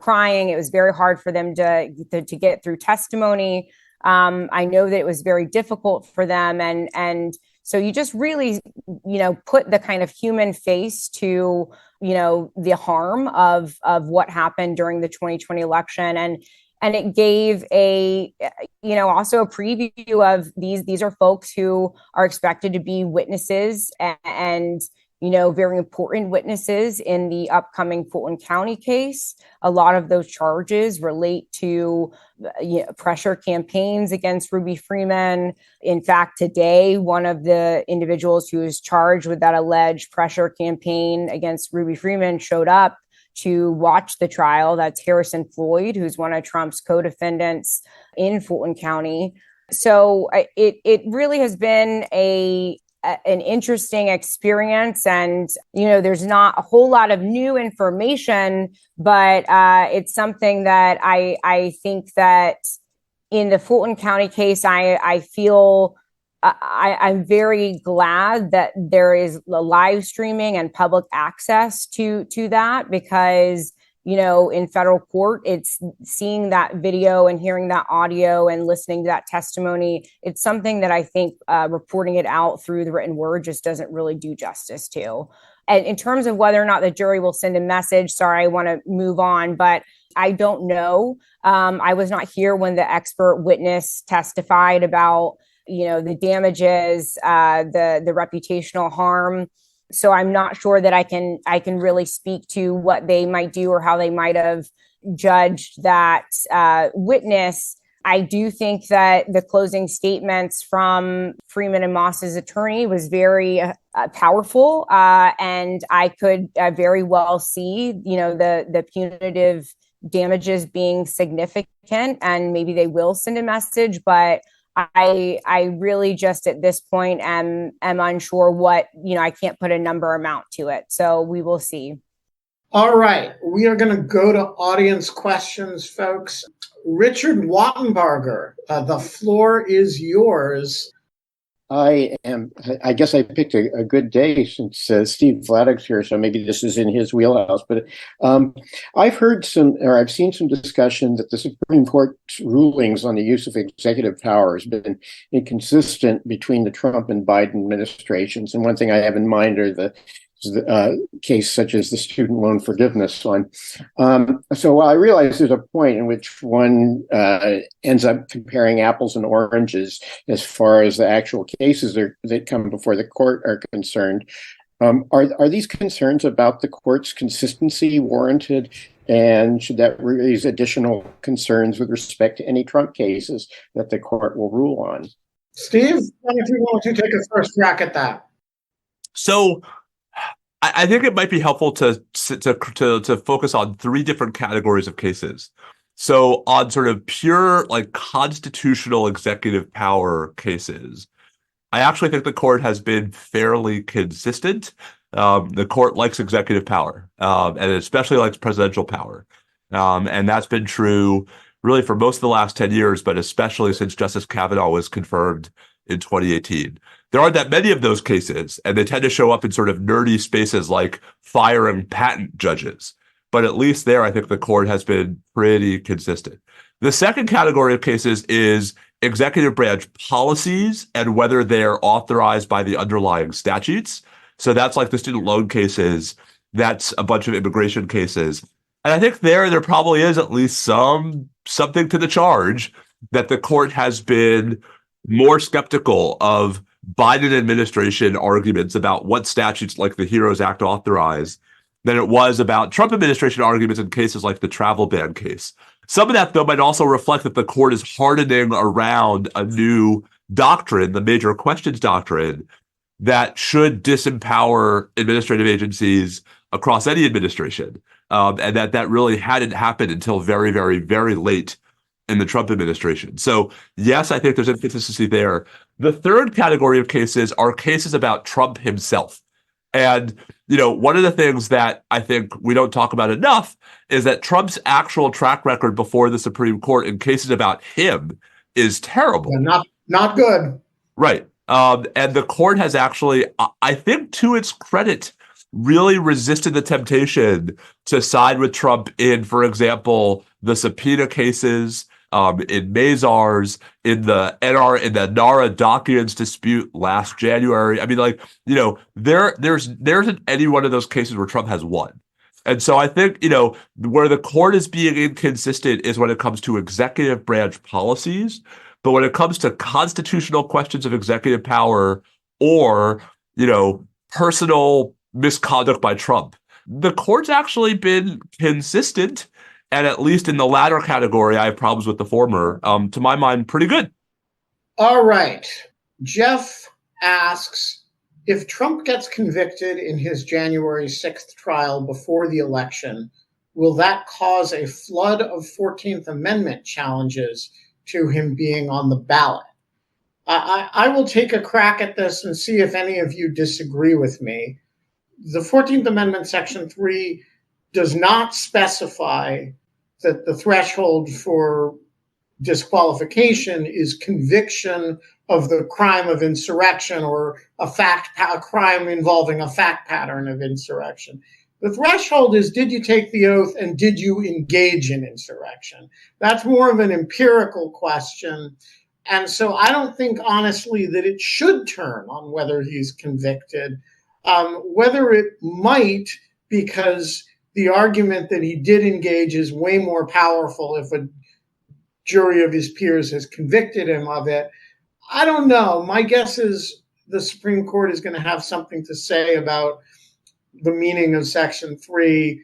crying. It was very hard for them to get through testimony. I know that it was very difficult for them, and so you just really put the kind of human face to the harm of what happened during the 2020 election, and it gave also a preview of these are folks who are expected to be witnesses and very important witnesses in the upcoming Fulton County case. A lot of those charges relate to pressure campaigns against Ruby Freeman. In fact, today, one of the individuals who is charged with that alleged pressure campaign against Ruby Freeman showed up to watch the trial. That's Harrison Floyd, who's one of Trump's co-defendants in Fulton County. So it really has been an interesting experience, and there's not a whole lot of new information, but it's something that I think that in the Fulton County case, I feel I'm very glad that there is live streaming and public access to that, because in federal court, it's seeing that video and hearing that audio and listening to that testimony. It's something that I think reporting it out through the written word just doesn't really do justice to. And in terms of whether or not the jury will send a message, sorry, I want to move on, but I don't know. I was not here when the expert witness testified about, the damages, the reputational harm. So I'm not sure that I can really speak to what they might do or how they might have judged that witness. I do think that the closing statements from Freeman and Moss's attorney was very powerful, and I could very well see, the punitive damages being significant, and maybe they will send a message, but I really just at this point am unsure what, I can't put a number amount to it. So we will see. All right. We are going to go to audience questions, folks. Richard Wattenbarger, the floor is yours. I guess I picked a good day since Steve Vladek's here, so maybe this is in his wheelhouse. But I've seen some discussion that the Supreme Court's rulings on the use of executive power has been inconsistent between the Trump and Biden administrations. And one thing I have in mind are the case such as the student loan forgiveness one. So I realize there's a point in which one ends up comparing apples and oranges as far as the actual cases that come before the court are concerned. Are these concerns about the court's consistency warranted? And should that raise additional concerns with respect to any Trump cases that the court will rule on? Steve, why don't you take a first crack at that? So I think it might be helpful to focus on three different categories of cases. So on sort of pure constitutional executive power cases, I actually think the court has been fairly consistent. The court likes executive power, and especially likes presidential power. And that's been true really for most of the last 10 years, but especially since Justice Kavanaugh was confirmed in 2018. There aren't that many of those cases, and they tend to show up in sort of nerdy spaces like firing patent judges. But at least there, I think the court has been pretty consistent. The second category of cases is executive branch policies and whether they're authorized by the underlying statutes. So that's like the student loan cases. That's a bunch of immigration cases. And I think there probably is at least something to the charge that the court has been more skeptical of Biden administration arguments about what statutes like the HEROES Act authorize than it was about Trump administration arguments in cases like the travel ban case. Some of that, though, might also reflect that the court is hardening around a new doctrine, the major questions doctrine, that should disempower administrative agencies across any administration, and that really hadn't happened until very, very, very late in the Trump administration. So yes, I think there's inconsistency there. The third category of cases are cases about Trump himself. And, one of the things that I think we don't talk about enough is that Trump's actual track record before the Supreme Court in cases about him is terrible. Not good. Right. And the court has actually, I think to its credit, really resisted the temptation to side with Trump in, for example, the subpoena cases, in Meadows, in the NARA documents dispute last January. I mean, there isn't any one of those cases where Trump has won. And so I think, where the court is being inconsistent is when it comes to executive branch policies. But when it comes to constitutional questions of executive power or, personal misconduct by Trump, the court's actually been consistent. And at least in the latter category, I have problems with the former. To my mind, pretty good. All right. Jeff asks, if Trump gets convicted in his January 6th trial before the election, will that cause a flood of 14th Amendment challenges to him being on the ballot? I will take a crack at this and see if any of you disagree with me. The 14th Amendment, Section 3, does not specify that the threshold for disqualification is conviction of the crime of insurrection or a crime involving a fact pattern of insurrection. The threshold is, did you take the oath and did you engage in insurrection? That's more of an empirical question. And so I don't think, honestly, that it should turn on whether he's convicted. Whether it might, because the argument that he did engage is way more powerful if a jury of his peers has convicted him of it. I don't know. My guess is the Supreme Court is going to have something to say about the meaning of Section 3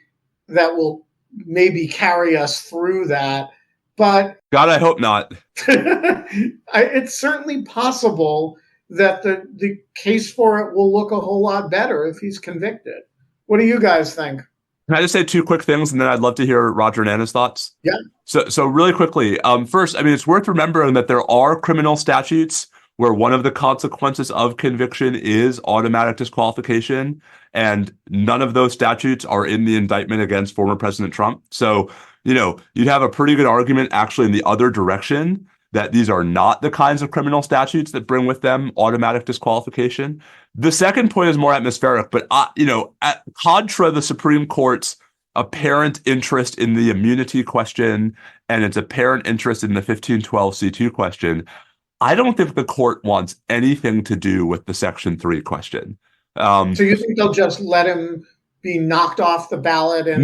that will maybe carry us through that. But God, I hope not. It's certainly possible that the case for it will look a whole lot better if he's convicted. What do you guys think? Can I just say two quick things, and then I'd love to hear Roger and Anna's thoughts? Yeah. So really quickly, first, I mean, it's worth remembering that there are criminal statutes where one of the consequences of conviction is automatic disqualification, and none of those statutes are in the indictment against former President Trump. So, you'd have a pretty good argument actually in the other direction that these are not the kinds of criminal statutes that bring with them automatic disqualification. The second point is more atmospheric, but, at contra the Supreme Court's apparent interest in the immunity question and its apparent interest in the 1512C2 question, I don't think the court wants anything to do with the Section 3 question. So you think they'll just let him be knocked off the ballot? I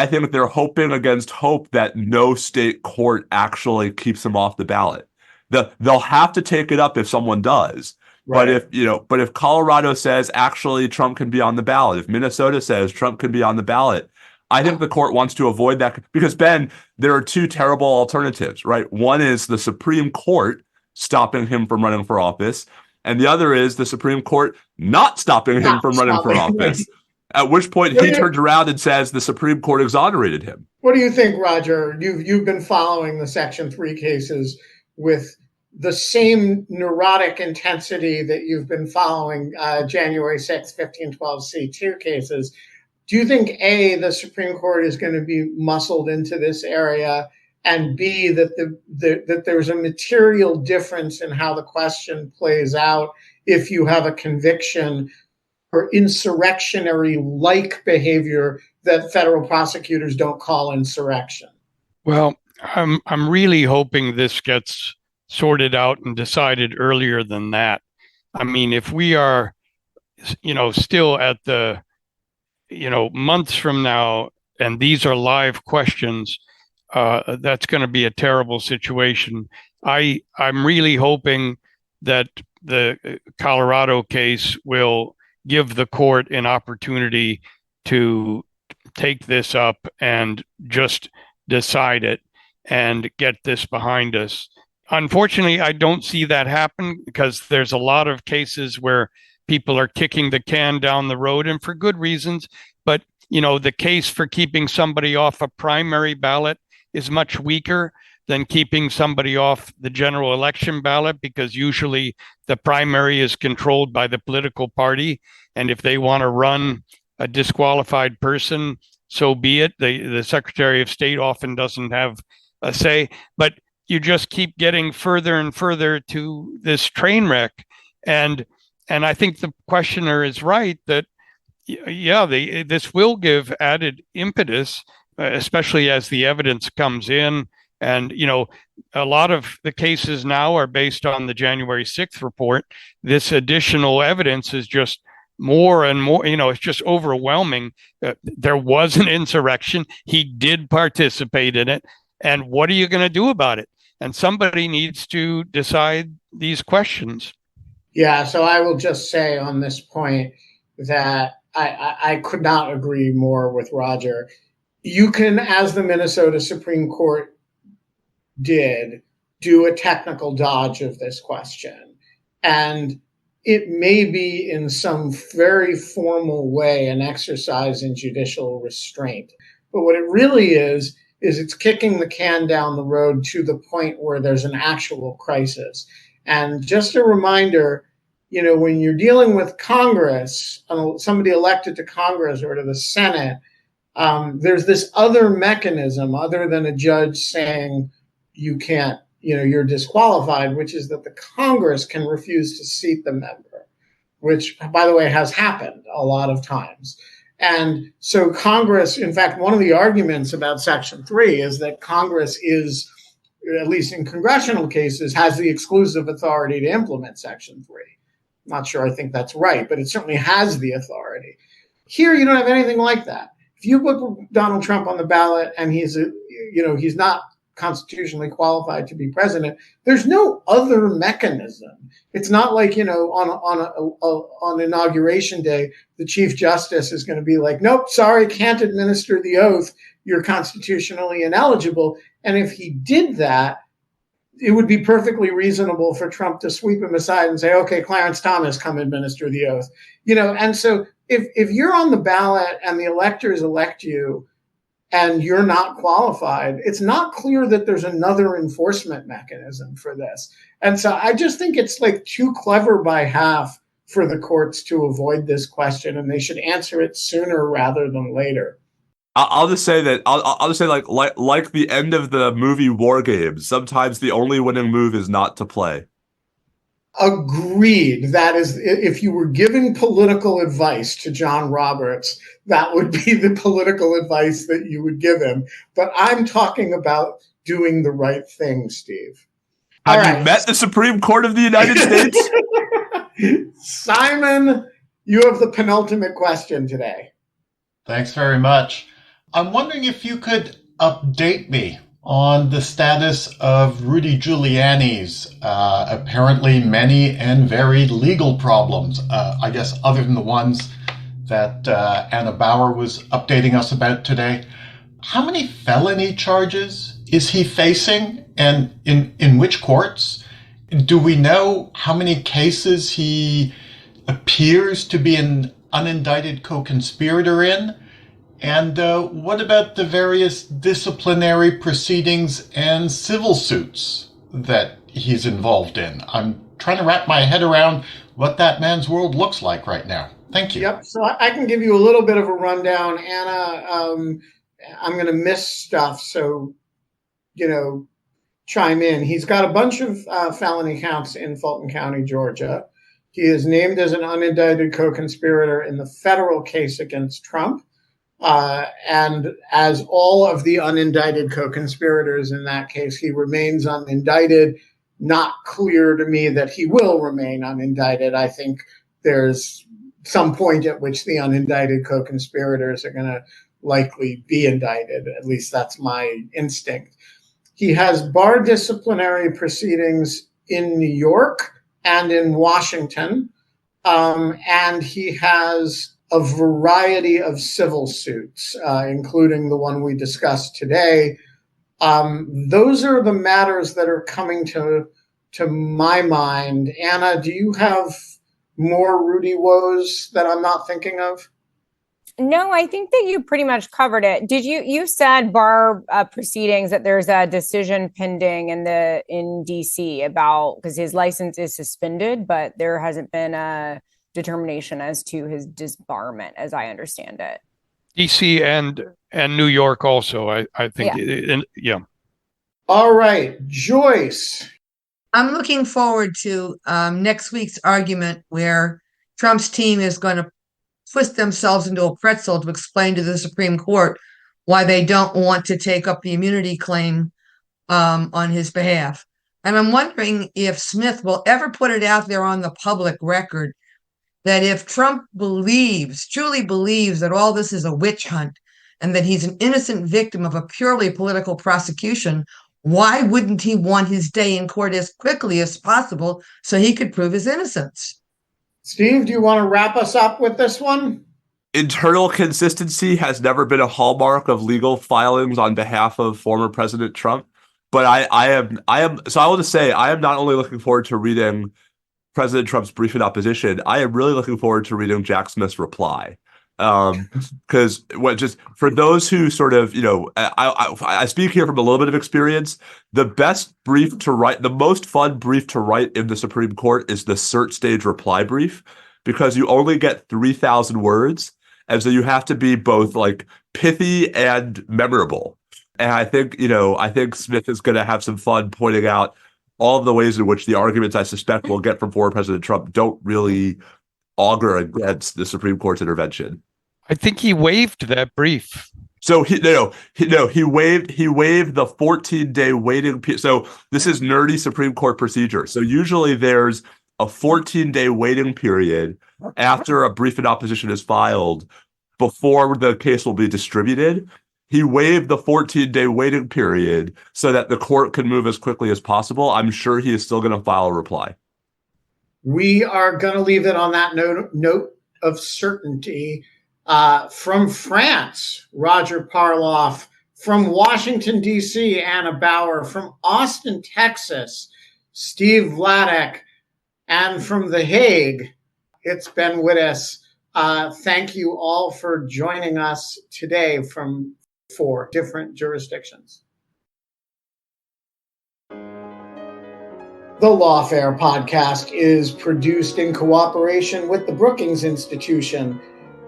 think they're hoping against hope that no state court actually keeps him off the ballot. They'll have to take it up if someone does. Right. But if Colorado says actually Trump can be on the ballot, if Minnesota says Trump can be on the ballot, I think the court wants to avoid that because, Ben, there are two terrible alternatives, right? One is the Supreme Court stopping him from running for office, and the other is the Supreme Court not stopping him from running for office, at which point he turns around and says the Supreme Court exonerated him. What do you think, Roger? You've been following the Section 3 cases with the same neurotic intensity that you've been following January 6th, 1512C2 cases. Do you think, A, the Supreme Court is going to be muscled into this area, and B, that there's a material difference in how the question plays out if you have a conviction for insurrectionary-like behavior that federal prosecutors don't call insurrection? Well, I'm really hoping this gets sorted out and decided earlier than that. I mean, if we are, still at the months from now, and these are live questions, that's going to be a terrible situation. I'm really hoping that the Colorado case will give the court an opportunity to take this up and just decide it and get this behind us. Unfortunately, I don't see that happen because there's a lot of cases where people are kicking the can down the road, and for good reasons. But, the case for keeping somebody off a primary ballot is much weaker than keeping somebody off the general election ballot, because usually the primary is controlled by the political party. And if they want to run a disqualified person, so be it. The Secretary of State often doesn't have a say, but you just keep getting further and further to this train wreck. And I think the questioner is right that, this will give added impetus, especially as the evidence comes in. And, a lot of the cases now are based on the January 6th report. This additional evidence is just more and more, it's just overwhelming. There was an insurrection. He did participate in it. And what are you going to do about it? And somebody needs to decide these questions. Yeah, so I will just say on this point that I could not agree more with Roger. You can, as the Minnesota Supreme Court did, do a technical dodge of this question. And it may be in some very formal way an exercise in judicial restraint. But what it really is it's kicking the can down the road to the point where there's an actual crisis. And just a reminder, when you're dealing with Congress, somebody elected to Congress or to the Senate, there's this other mechanism other than a judge saying you can't, you're disqualified, which is that the Congress can refuse to seat the member, which, by the way, has happened a lot of times. And so Congress, in fact, one of the arguments about Section 3 is that Congress is, at least in congressional cases, has the exclusive authority to implement Section 3. Not sure I think that's right, but it certainly has the authority. Here, you don't have anything like that. If you put Donald Trump on the ballot and he's not constitutionally qualified to be president, there's no other mechanism. It's not like, on Inauguration Day, the Chief Justice is going to be like, nope, sorry, can't administer the oath. You're constitutionally ineligible. And if he did that, it would be perfectly reasonable for Trump to sweep him aside and say, okay, Clarence Thomas, come administer the oath. And so if you're on the ballot and the electors elect you and you're not qualified, it's not clear that there's another enforcement mechanism for this. And so I just think it's like too clever by half for the courts to avoid this question, and they should answer it sooner rather than later. I'll just say that I'll just say like the end of the movie War Games. Sometimes the only winning move is not to play. Agreed. That is, if you were giving political advice to John Roberts, that would be the political advice that you would give him. But I'm talking about doing the right thing, Steve. Have you met the Supreme Court of the United States? Simon, you have the penultimate question today. Thanks very much. I'm wondering if you could update me on the status of Rudy Giuliani's apparently many and varied legal problems, I guess other than the ones that Anna Bauer was updating us about today. How many felony charges is he facing, and in which courts? Do we know how many cases he appears to be an unindicted co-conspirator in? And what about the various disciplinary proceedings and civil suits that he's involved in? I'm trying to wrap my head around what that man's world looks like right now. Thank you. Yep. So I can give you a little bit of a rundown. Anna, I'm going to miss stuff, so, chime in. He's got a bunch of felony counts in Fulton County, Georgia. He is named as an unindicted co-conspirator in the federal case against Trump. And as all of the unindicted co-conspirators in that case, he remains unindicted. Not clear to me that he will remain unindicted. I think there's some point at which the unindicted co-conspirators are going to likely be indicted. At least that's my instinct. He has bar disciplinary proceedings in New York and in Washington. And he has a variety of civil suits, including the one we discussed today. Those are the matters that are coming to my mind. Anna, do you have more Rudy woes that I'm not thinking of? No, I think that you pretty much covered it. You said bar proceedings, that there's a decision pending in DC about, because his license is suspended, but there hasn't been a determination as to his disbarment, as I understand it. DC and New York also, I think. Yeah. All right, Joyce. I'm looking forward to next week's argument where Trump's team is going to twist themselves into a pretzel to explain to the Supreme Court why they don't want to take up the immunity claim on his behalf. And I'm wondering if Smith will ever put it out there on the public record that if Trump truly believes that all this is a witch hunt and that he's an innocent victim of a purely political prosecution, why wouldn't he want his day in court as quickly as possible so he could prove his innocence? Steve, do you want to wrap us up with this one? Internal consistency has never been a hallmark of legal filings on behalf of former President Trump. But I will just say, I am not only looking forward to reading President Trump's brief in opposition, I am really looking forward to reading Jack Smith's reply. Because just for those who sort of, I speak here from a little bit of experience. The best brief to write, the most fun brief to write in the Supreme Court is the cert stage reply brief, because you only get 3,000 words, and so you have to be both like pithy and memorable. And I think Smith is going to have some fun pointing out all of the ways in which the arguments I suspect we'll get from former President Trump don't really augur against the Supreme Court's intervention. I think he waived that brief. So he waived the 14-day waiting period. So this is nerdy Supreme Court procedure. So usually there's a 14-day waiting period after a brief in opposition is filed before the case will be distributed. He waived the 14-day waiting period so that the court can move as quickly as possible. I'm sure he is still going to file a reply. We are going to leave it on that note of certainty. From France, Roger Parloff. From Washington, D.C., Anna Bauer. From Austin, Texas, Steve Vladek. And from The Hague, it's Ben Wittes. Thank you all for joining us today from 4 different jurisdictions. The Lawfare podcast is produced in cooperation with the Brookings Institution.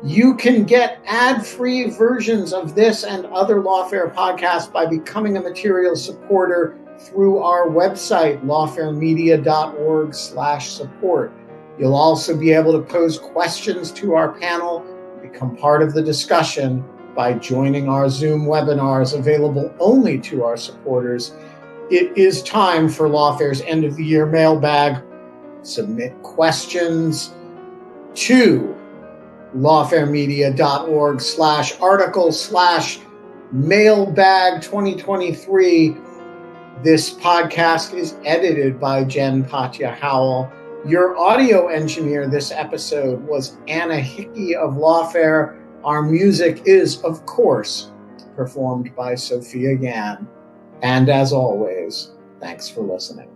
You can get ad-free versions of this and other Lawfare podcasts by becoming a material supporter through our website, lawfaremedia.org/support. You'll also be able to pose questions to our panel and become part of the discussion by joining our Zoom webinars available only to our supporters. It is time for Lawfare's end of the year mailbag. Submit questions to lawfaremedia.org/article/mailbag 2023. This podcast is edited by Jen Patja Howell. Your audio engineer this episode was Anna Hickey of Lawfare. Our music is, of course, performed by Sophia Yan. And as always, thanks for listening.